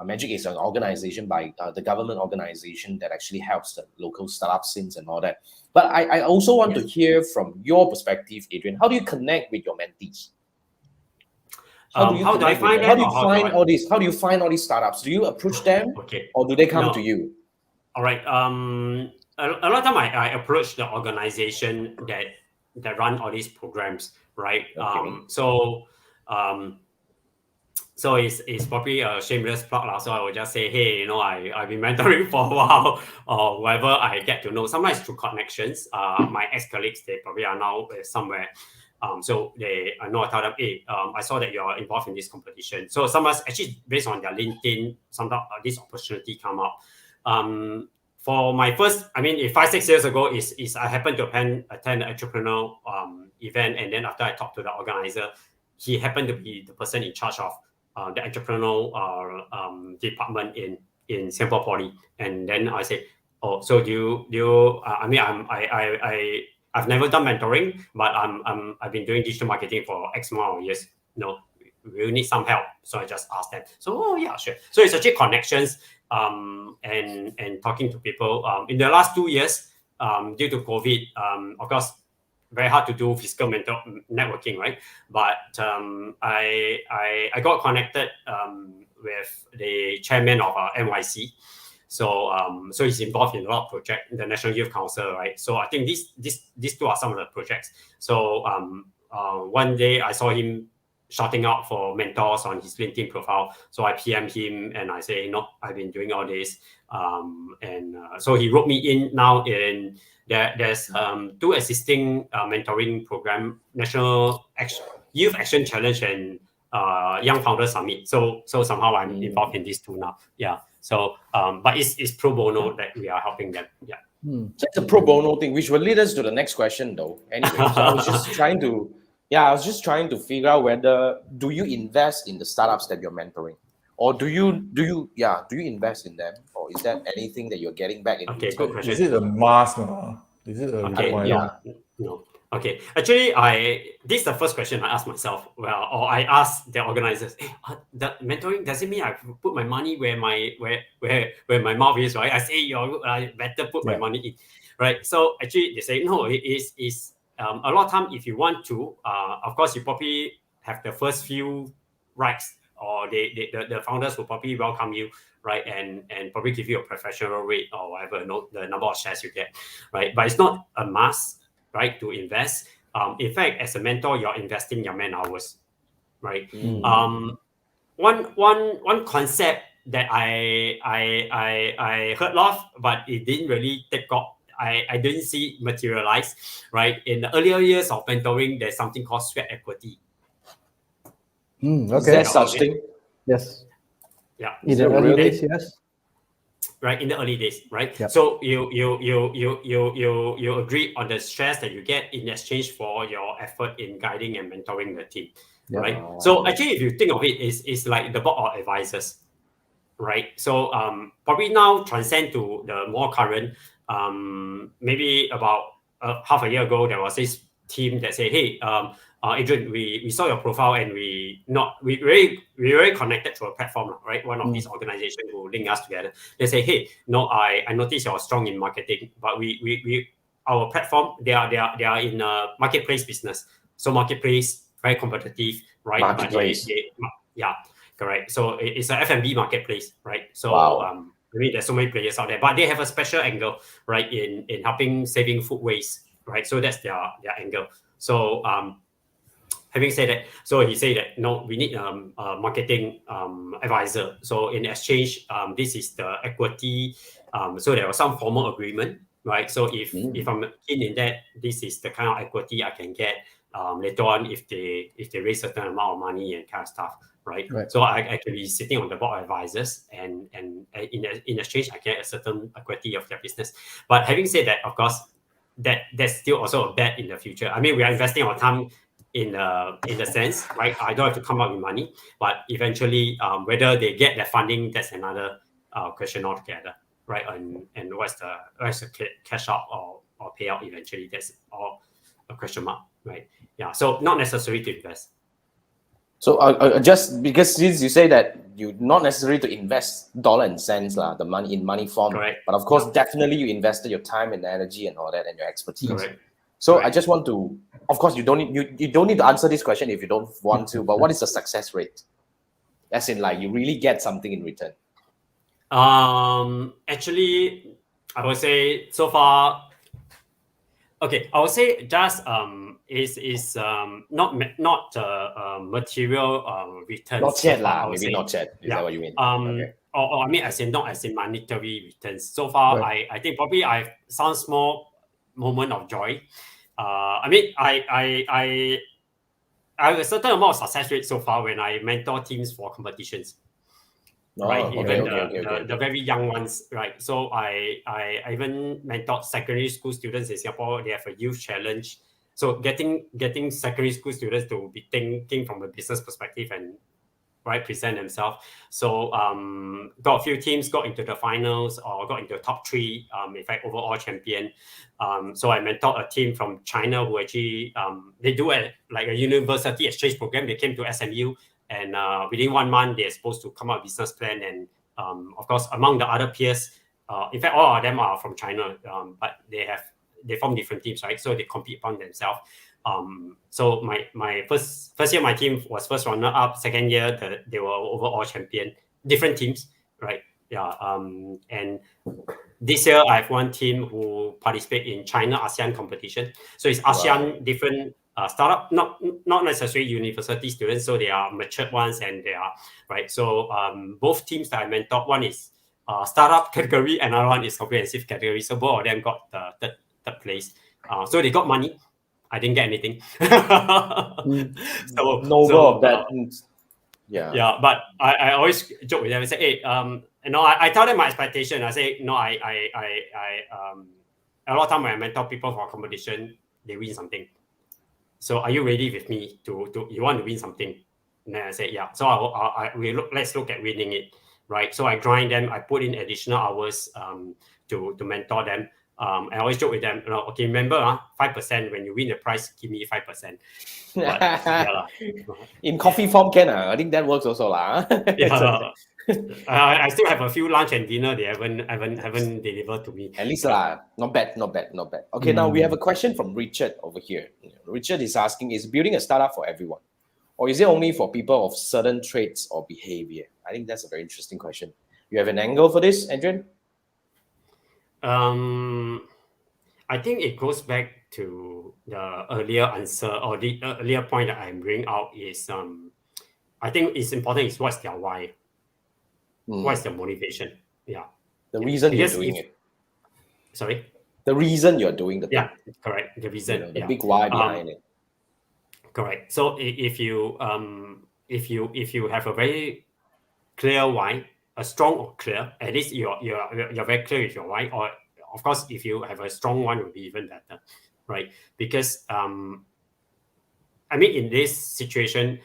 Magic is an organization by the government organization that actually helps the local startup scenes and all that. But I also want to hear from your perspective, Adrian. How do you connect with your mentees? How do you find all these? How do you find all these startups? Do you approach them, or do they come to you? All right. A lot of time I approach the organization that run all these programs, right? So it's probably a shameless plug. So I will just say, hey, I've been mentoring for a while, or whatever I get to know. Sometimes through connections. My ex-colleagues, they probably are now somewhere. So I tell them, hey, I saw that you're involved in this competition. So sometimes actually based on their LinkedIn, sometimes this opportunity come up. For my first, 5-6 years ago, is I happened to attend an entrepreneurial event, and then after I talked to the organizer, he happened to be the person in charge of the entrepreneurial department in Singapore Poly. And then I said, oh, so do you? I've never done mentoring, but I've been doing digital marketing for X amount of years. We need some help. So I just asked them. So, oh yeah, sure. So it's actually connections and talking to people. In the last 2 years, due to COVID, of course, very hard to do physical networking, right? But I got connected with the chairman of NYC. So he's involved in a lot of projects, the National Youth Council, right? So I think these two are some of the projects. So one day I saw him shouting out for mentors on his LinkedIn profile. So I PM'd him and I say, I've been doing all this. So he wrote me in now there's 2 existing mentoring program, National Youth Action Challenge and Young Founder Summit. So somehow I'm involved in these 2 now. Yeah. So, but it's pro bono that we are helping them. Yeah. So it's a pro bono thing, which will lead us to the next question, though. Anyway, so I was just trying to figure out whether do you invest in the startups that you're mentoring, or do you invest in them, or is that anything that you're getting back in? Okay, good question. Is it a must? Is it a requirement? Yeah. No. Okay. Actually, this is the first question I ask myself. Well, or I ask the organizers, hey, the mentoring doesn't mean I put my money where my mouth is, right? I say I better put my money in, right? So actually, they say no. It is a lot of time. If you want to, of course, you probably have the first few rights, or the founders will probably welcome you, right, and probably give you a professional rate or whatever, the number of shares you get, right? But it's not a must, right, to invest. In fact, as a mentor, you're investing your man hours, right? One concept that I heard of, but it didn't really take off. I didn't see it materialize, right? In the earlier years of mentoring, there's something called sweat equity. Okay. Is there such thing? Yes. Yeah. In the early days, yes. Right, in the early days, right? Yep. So you agree on the shares that you get in exchange for your effort in guiding and mentoring the team, right? Oh. So actually, if you think of it, it's like the board of advisors, right? So probably now transcend to the more current. Maybe about half a year ago, there was this team that said, "Hey, Adrian, we saw your profile and we very connected to a platform, right? One of these organizations who link us together. They say, hey, I noticed you're strong in marketing, but we our platform they are in a marketplace business. So marketplace very competitive, right? Marketplace. Yeah, correct. So it's an F&B marketplace, right? So wow. There's so many players out there, but they have a special angle, right, in helping saving food waste, right? So that's their angle. So having said that, so he said that we need a marketing advisor. So in exchange, this is the equity. So there was some formal agreement, right? So if I'm keen in that, this is the kind of equity I can get later on if they raise a certain amount of money and kind of stuff, right? So I can be sitting on the board of advisors, and in exchange I get a certain equity of their business. But having said that, of course, that's still also a bet in the future. I mean, we are investing our time in the sense, right? I don't have to come up with money, but eventually, whether they get that funding, that's another question altogether, right? And what's the cash out or payout eventually? That's all a question mark, right? Yeah. So not necessary to invest. So just because since you say that you not necessarily to invest dollar and cents lah, the money in money form. Correct. But of course, definitely you invested your time and energy and all that and your expertise. Correct. So Correct. I just want to, of course, you don't need to answer this question if you don't want to. But what is the success rate? As in, like, you really get something in return. Actually, I would say so far. Okay, I would say just is not material returns. Not yet so far, lah, I would maybe say. not yet. Is that what you mean? Okay. Or I mean, not as in monetary returns. So far, Right. I think probably I've some small moment of joy. I mean, I have a certain amount of success rate so far when I mentor teams for competitions. Right, okay, even okay. the very young ones, right? So I even mentored secondary school students in Singapore. They have a youth challenge. So getting secondary school students to be thinking from a business perspective and present themselves. So got a few teams got into the finals or got into the top 3. In fact, overall champion. So I mentored a team from China who actually they do a university exchange program. They came to SMU. And within 1 month, they're supposed to come up with a business plan. And of course, among the other peers, in fact, all of them are from China, but they form different teams, right? So they compete upon themselves. So my first year, my team was first runner up. Second year, they were overall champion. Different teams, right? Yeah. And this year, I have one team who participate in China ASEAN competition. So it's ASEAN different. Startup, not necessarily university students, so they are matured ones, and they are right. So both teams that I mentored, one is startup category, another one is comprehensive category. So both of them got the third place. So they got money. I didn't get anything. So noble of that. Yeah. But I always joke with them and say, hey, I tell them my expectation. I say, I a lot of time when I mentor people for a competition, they win something. So are you ready with me to you want to win something? And then I say, yeah. So let's look at winning it, right? So I grind them. I put in additional hours to mentor them. I always joke with them. Okay, remember 5% when you win the prize, give me 5%. But, in coffee form, I think that works also lah. I still have a few lunch and dinner they haven't delivered to me. At least lah, not bad. Okay, now we have a question from Richard over here. Richard is asking, is building a startup for everyone? Or is it only for people of certain traits or behavior? I think that's a very interesting question. You have an angle for this, Adrian? I think it goes back to the earlier answer or the earlier point that I'm bringing out is I think it's important is what's their why. What's the motivation? Yeah. The reason you're doing it. Sorry? The reason you're doing the thing. Yeah, correct. The reason. The big why behind it. Correct. So if you have a very clear why, a strong or clear, at least you're very clear with your why, or of course if you have a strong one, it would be even better, right? Because I mean in this situation,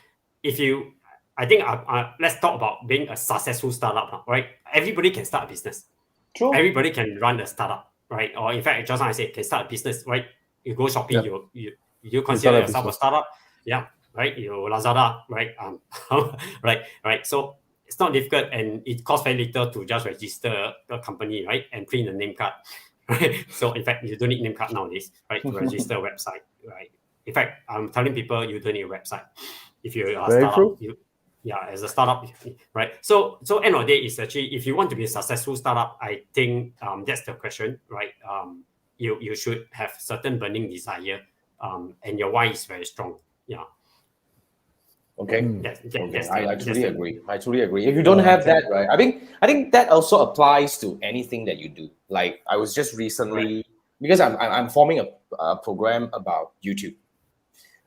I think let's talk about being a successful startup, right? Everybody can start a business. True. Everybody can run a startup, right? Or in fact, just now I said, can start a business, right? You go shopping, you consider yourself a startup, yeah, right? You Lazada, right? Right. So it's not difficult, and it costs very little to just register a company, right? And print a name card, right? So in fact, you don't need name card nowadays, right? To register a website, right? In fact, I'm telling people you don't need a website if you're a startup. As a startup, right? So end of the day is actually, if you want to be a successful startup, I think that's the question, right? You should have certain burning desire, and your why is very strong. Yeah. Okay. I truly agree. If you don't have that, right? I think that also applies to anything that you do. Like I was just recently, because I'm forming a program about YouTube.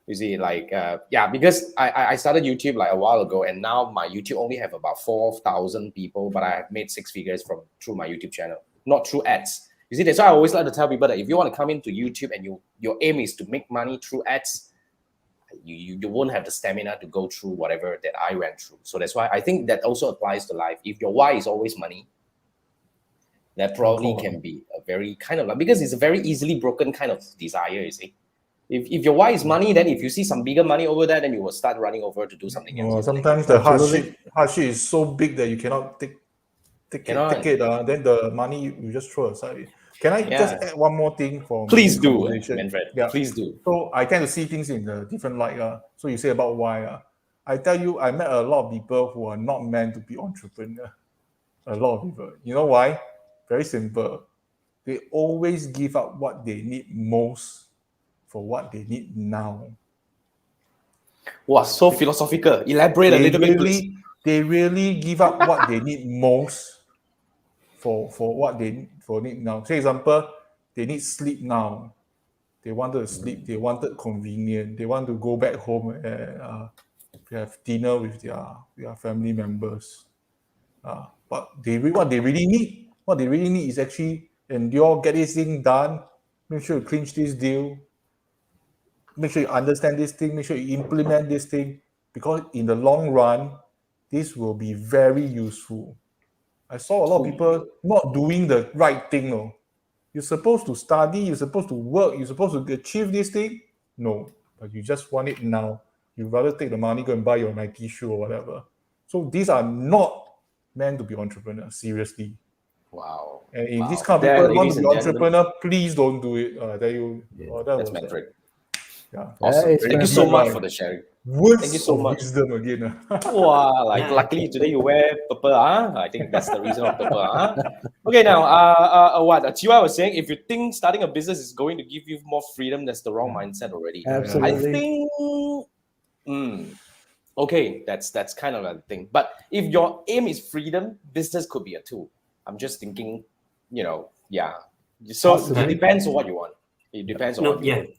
You see, because I started YouTube like a while ago, and now my YouTube only have about 4,000 people, but I have made 6 figures through my YouTube channel, not through ads. You see, that's why I always like to tell people that if you want to come into YouTube and your aim is to make money through ads, you won't have the stamina to go through whatever that I went through. So that's why I think that also applies to life. If your why is always money, that probably can be a very kind of because it's a very easily broken kind of desire, you see. If your why is money, then if you see some bigger money over there, then you will start running over to do something else. Sometimes the hardship is so big that you cannot take it. Then the money you just throw aside. Can I just add one more thing from Please this do, conversation? Manfred. Yeah. Please do. So I tend to see things in a different light. So you say about why. I tell you, I met a lot of people who are not meant to be entrepreneurs. A lot of people. You know why? Very simple. They always give up what they need most for what they need now. Wow, so philosophical. Elaborate a little bit, please. They really give up what they need most for what they need now. Say example, they need sleep now. They wanted to sleep. They wanted convenient. They want to go back home and have dinner with their family members. But what they really need is actually endure, get this thing done, make sure you clinch this deal, make sure you understand this thing, make sure you implement this thing, because in the long run, this will be very useful. I saw a lot of people not doing the right thing. No, you're supposed to study, you're supposed to work, you're supposed to achieve this thing. No, but you just want it now. You'd rather take the money, go and buy your Nike shoe or whatever. So these are not meant to be entrepreneurs, seriously. Wow. And if this kind of people want to be entrepreneur, please don't do it. That's Manfred. Yeah. Awesome. Thank you so much for the sharing. Thank you so much. Wisdom again. Wow, luckily today you wear purple, I think that's the reason of purple, Okay, now, what Chiwa was saying, if you think starting a business is going to give you more freedom, that's the wrong mindset already. Absolutely. I think, okay, that's kind of a thing. But if your aim is freedom, business could be a tool. I'm just thinking, So it depends on what you want. It depends on what you want.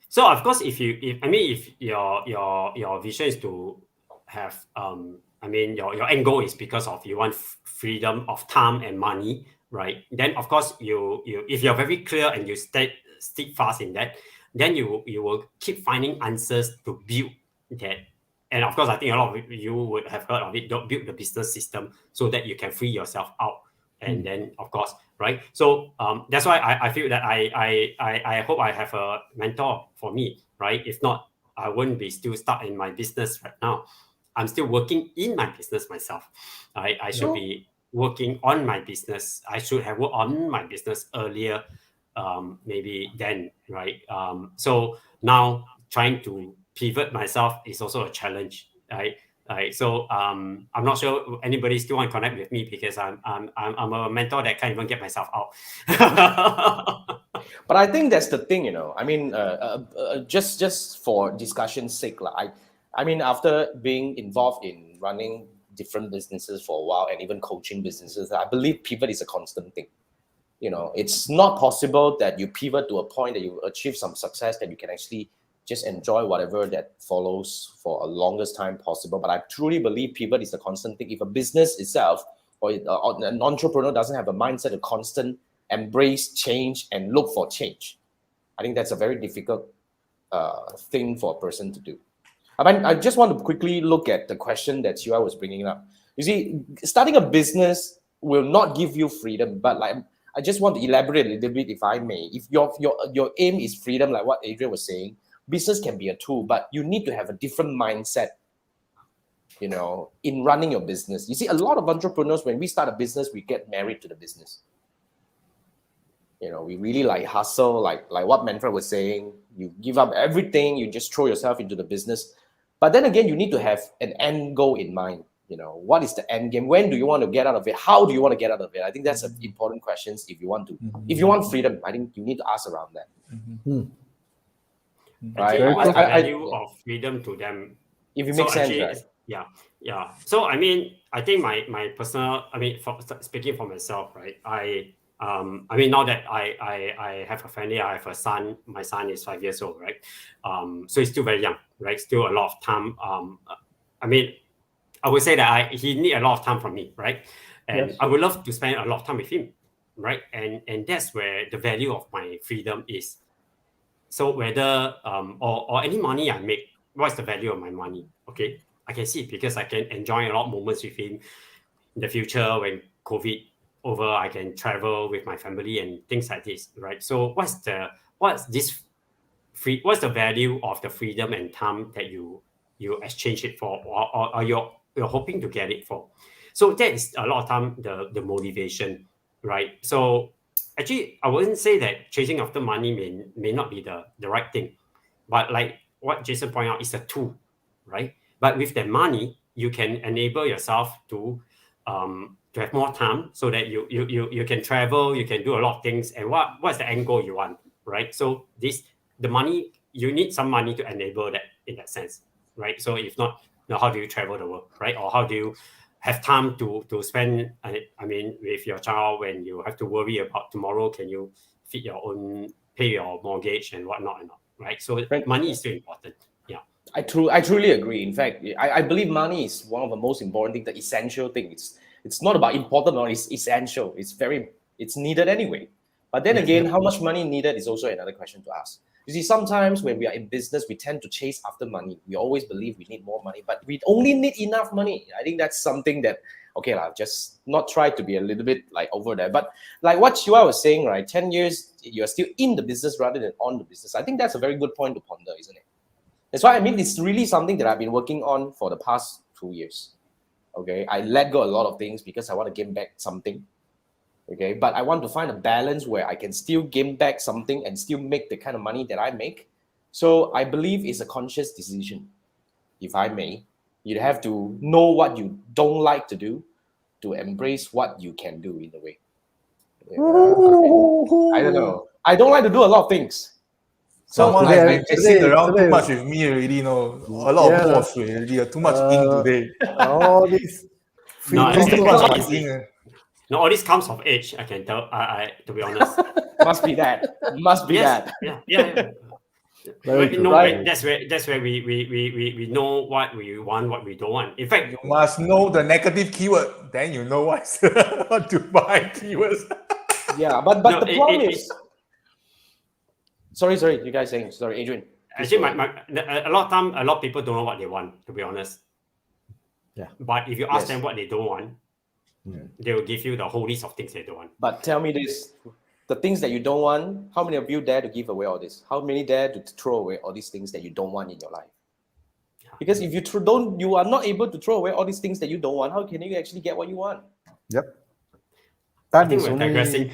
So of course, if your vision is to have your end goal is because of you want freedom of time and money, right? Then of course you if you're very clear and you stick fast in that, then you will keep finding answers to build that. And of course, I think a lot of you would have heard of it. Don't build the business system so that you can free yourself out. And then, of course, right? So that's why I feel that I hope I have a mentor for me, right? If not, I wouldn't be still stuck in my business right now. I'm still working in my business myself. I should be working on my business. I should have worked on my business earlier, maybe then, right? So now trying to pivot myself is also a challenge, right? Right, so I'm not sure anybody still want to connect with me because I'm a mentor that can't even get myself out. But I think that's the thing, I mean, just for discussion's sake, I mean, after being involved in running different businesses for a while and even coaching businesses, I believe pivot is a constant thing. It's not possible that you pivot to a point that you achieve some success that you can actually just enjoy whatever that follows for a longest time possible. But I truly believe pivot is a constant thing. If a business itself or an entrepreneur doesn't have a mindset to constant embrace change and look for change, I think that's a very difficult thing for a person to do. I just want to quickly look at the question that Chiwa was bringing up. You see, starting a business will not give you freedom, but I just want to elaborate a little bit, if I may. If your aim is freedom, like what Adrian was saying, business can be a tool, but you need to have a different mindset, in running your business. You see, a lot of entrepreneurs, when we start a business, we get married to the business. We really hustle, like what Manfred was saying. You give up everything, you just throw yourself into the business. But then again, you need to have an end goal in mind. What is the end game? When do you want to get out of it? How do you want to get out of it? I think that's an important question. If you want freedom, I think you need to ask around that. Right? What's the value of freedom to them? If it makes sense, right? Yeah. So I mean, I think my personal, speaking for myself, right? Now that I have a family, I have a son. My son is 5 years old, right? So he's still very young, right? Still a lot of time. I would say that he need a lot of time from me, right? And yes. I would love to spend a lot of time with him, right? And that's where the value of my freedom is. So whether or any money I make, what's the value of my money? Okay, I can see it because I can enjoy a lot of moments with him in the future when COVID over. I can travel with my family and things like this, right? So what's this what's the value of the freedom and time that you exchange it for, or you're hoping to get it for. So that is a lot of time the motivation, right? So actually, I wouldn't say that chasing after money may not be the right thing, but like what Jason pointed out, it's a tool, right? But with that money, you can enable yourself to have more time so that you can travel, you can do a lot of things. And what's the end goal you want, right? So the money, you need some money to enable that in that sense, right? So if not, now how do you travel the world, right? Or how do you have time to spend, I mean, with your child when you have to worry about tomorrow, can you feed your own, pay your mortgage and whatnot and all, right? So money is still important. Yeah. I truly agree. In fact, I believe money is one of the most important things, the essential thing. It's not about important or it's essential. It's needed anyway. But then again, how much money needed is also another question to ask. You see, sometimes when we are in business, we tend to chase after money. We always believe we need more money, but we only need enough money. I think that's something that, okay, just not try to be a little bit like over there. But like what Chua was saying, right? 10 years, you're still in the business rather than on the business. I think that's a very good point to ponder, isn't it? That's why I mean, it's really something that I've been working on for the past 2 years. Okay, I let go a lot of things because I want to give back something. Okay, but I want to find a balance where I can still give back something and still make the kind of money that I make. So I believe it's a conscious decision. If I may, you'd have to know what you don't like to do to embrace what you can do in a way. I don't know. I don't like to do a lot of things. Someone today- has been messing today- around today- too much with me already, you know. A lot of force already, too much ink today. All these No, I think Too it's much easy. ink. No, all this comes of age. I can tell. I to be honest. Must be that. Must be Yes. that. Yeah. Very Right, true. no, Right. that's where we know what we want, what we don't want. In fact, You must know the negative keyword, then you know what to buy keywords. Yeah, but No, the problem is. Sorry, you guys saying. Sorry, Adrian. actually, a lot of time, a lot of people don't know what they want. To be honest. Yeah. But if you ask Yes. them what they don't want, they will give you the whole list of things they don't want. But tell me this: the things that you don't want. How many of you dare to give away all this? How many dare to throw away all these things that you don't want in your life? Because if you are not able to throw away all these things that you don't want, how can you actually get what you want? Yep. I Time think is we're only digressing.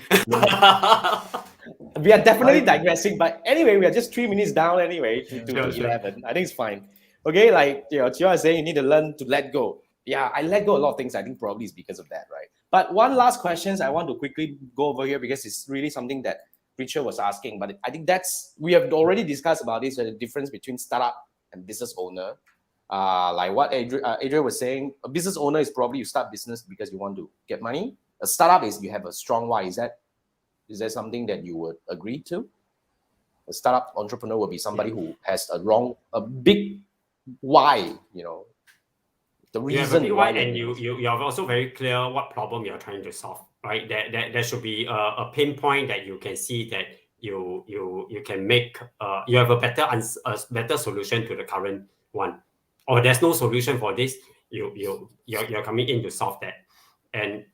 We are definitely digressing, but anyway, we are just 3 minutes down anyway to Sure. 11. I think it's fine. Okay, like Chia is saying, you need to learn to let go. Yeah, I let go a lot of things. I think probably it's because of that, right? But one last question I want to quickly go over here because it's really something that Richard was asking. But I think we have already discussed about this, the difference between startup and business owner. Like what Adrian was saying, a business owner is probably you start business because you want to get money. A startup is you have a strong why. Is that something that you would agree to? A startup entrepreneur will be somebody who has a big why, the You have a reason big why. why, and you are also very clear what problem you're trying to solve, right? There should be a pain point that you can see that you can make. You have a better solution to the current one, or there's no solution for this. You're coming in to solve that, and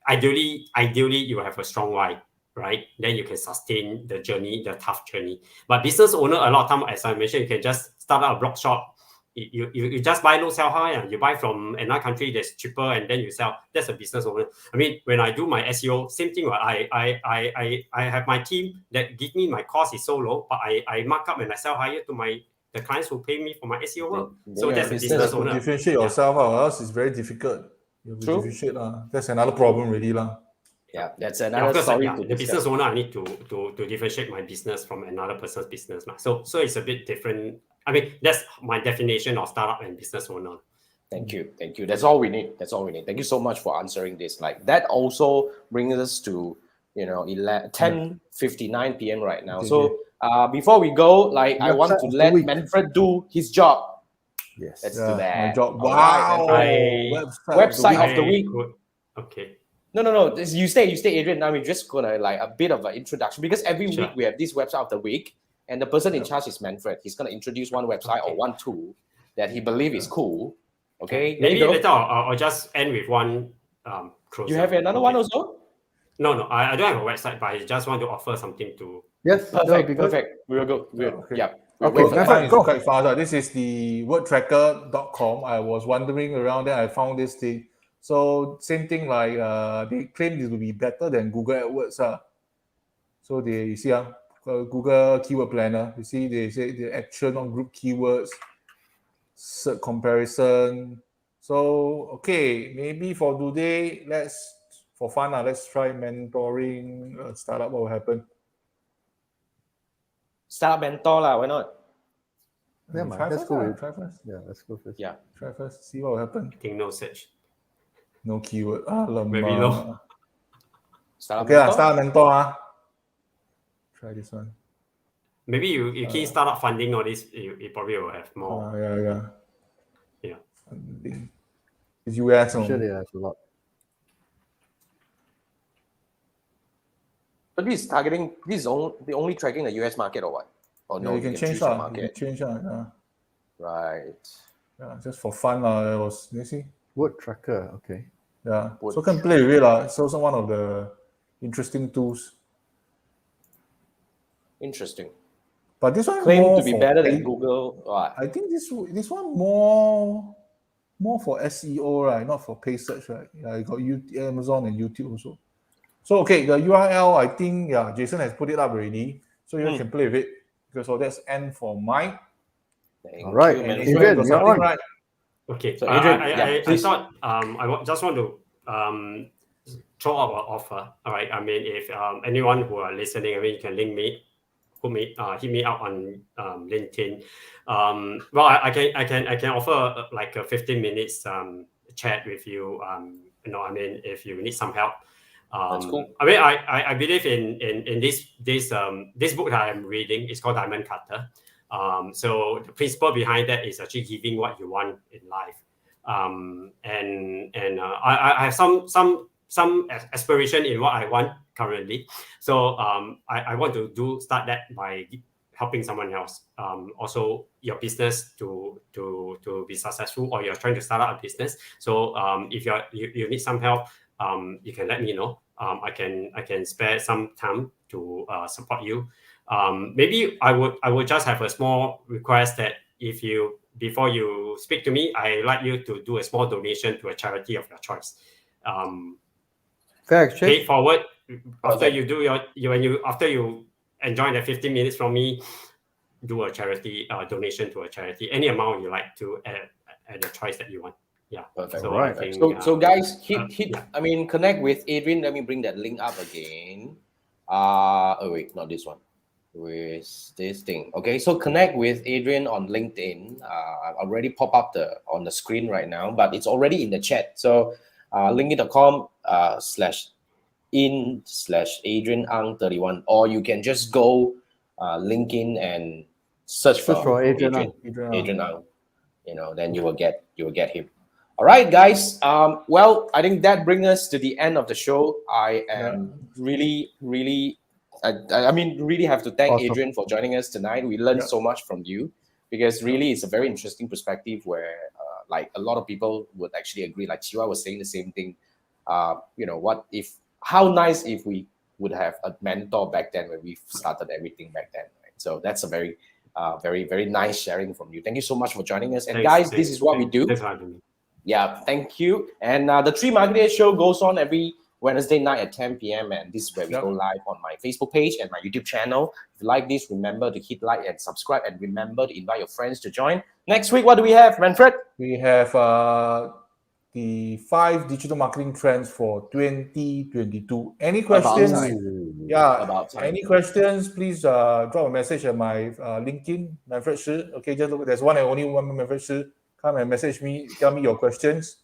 ideally you have a strong why, right? Then you can sustain the journey, the tough journey. But business owner, a lot of time, as I mentioned, you can just start out a blog shop. You just buy low, sell high, and you buy from another country that's cheaper, and then you sell. That's a business owner. I mean, when I do my SEO, same thing. I have my team that give me my cost is so low, but I mark up and I sell higher to the clients who pay me for my SEO work. So that's a business owner. Differentiate yourself, or else it's very difficult. You True. differentiate, that's another problem, really, Yeah, that's another story to the discuss. business owner, I need to differentiate my business from another person's business. So it's a bit different. I mean, that's my definition of startup and business owner. Thank you. That's all we need. Thank you so much for answering this. Like that also brings us to 10:59 p.m. right now. So before we go, I want to let Manfred do his job. Yes. Let's do that. My job. All Wow. right, website of the week. Okay. No. You stay, Adrian. Now we're just gonna a bit of an introduction because every Sure. week we have this website of the week, and the person in charge is Manfred. He's gonna introduce one website or one tool that he believes is cool. Okay. Maybe later I'll just end with one. You have another one also? No, I don't have a website, but I just want to offer something to. Yes, that would be good. Perfect. We will go. Okay. Yeah. Okay, We'll go for Mine that. is quite fast. This is the wordtracker.com. I was wandering around there. I found this thing. So same thing like they claim it will be better than Google AdWords. So you see Google Keyword Planner. You see they say the action on group keywords, search comparison. So okay, maybe for today, for fun, let's try mentoring a startup. What will happen? Startup mentor lah. Why not? Yeah, man, let's go with. Try first. Yeah, let's go first. Yeah. Try first. See what will happen. I think no search. No keyword. Very low. Startup Okay, mentor. start mentor. Try this one. Maybe you key startup funding or this, you probably will have more. Yeah. Funding. It's US. I'm sure they have a lot. But this is targeting. This is only tracking the US market or what? Or no? You can change choose the that. You market. can change that. Right. Yeah, just for fun. It was. You see. Word tracker. Okay. Yeah. Word So can play with it. It's also one of the interesting tools. Interesting. But this one Claim more to be for better than paid- Google. I think this one more for SEO, right? Not for paid search, right? Yeah, you got Amazon and YouTube also. So okay, the URL, I think Jason has put it up already, so you can play with it. So that's N for Mike. Thank All right, you, man. Adrian, got you're something on. right. Okay. So Adrian, I please. thought just want to throw out an offer. All right. I mean, if anyone who are listening, I mean, you can hit me up on LinkedIn. Well, I can offer like a 15 minutes chat with you. I mean, if you need some help. That's cool. I mean, I believe in this book that I'm reading. It's called Diamond Cutter. So the principle behind that is actually giving what you want in life. I have some aspiration in what I want currently. So I want to start that by helping someone else. Also your business to be successful, or you're trying to start up a business. So if you need some help, you can let me know. I can spare some time to support you. Maybe I would just have a small request that before you speak to me, I like you to do a small donation to a charity of your choice. Fair exchange. Pay forward after Okay. you do after you enjoy the 15 minutes from me, do a charity donation to a charity, any amount you like to at the choice that you want. Yeah. Perfect. So Right. I think, So guys, hit. yeah. I mean, connect with Adrian. Let me bring that link up again. Oh wait, not this one. Where's this thing? Okay, so connect with Adrian on LinkedIn. I've already pop up on the screen right now, but it's already in the chat. So linkedin.com /in/Adrian Ang 31, or you can just go LinkedIn and search for Adrian Adrian Ang. Then you will get him. All right, guys. Well, I think that brings us to the end of the show. I am really have to thank Awesome. Adrian for joining us tonight. We learned so much from you, because really it's a very interesting perspective where like a lot of people would actually agree. Like Chiwa was saying the same thing. How nice if we would have a mentor back then when we started everything back then. Right? So that's a very, very nice sharing from you. Thank you so much for joining us. And guys, this is what we do. Thanks for having me. Yeah, thank you. And the 3 Marketeers show goes on every Wednesday night at 10 p.m. And this is where we go live on my Facebook page and my YouTube channel. If you like this, remember to hit like and subscribe, and remember to invite your friends to join. Next week, what do we have, Manfred? We have the 5 digital marketing trends for 2022. Any questions? About time. Any questions? Please drop a message at my LinkedIn, Manfred Shi. Okay, just look, there's one and only one Manfred Shi. Come and message me. Tell me your questions.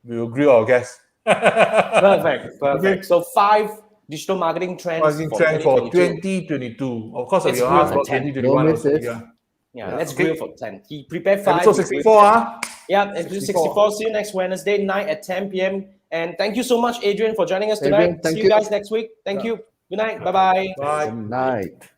We will grill our guests. Perfect. Okay. So 5 digital marketing trends for 2022. Of course, Let's we'll grill ask for about 10. 2021 also. Don't Yeah, let's grill for 10. He prepared 5. Episode 64, Yeah, episode 64. See you next Wednesday night at 10 p.m. And thank you so much, Adrian, for joining us tonight. Adrian, thank See you you. guys next week. Thank you. Good night. Bye-bye. Bye. Good night.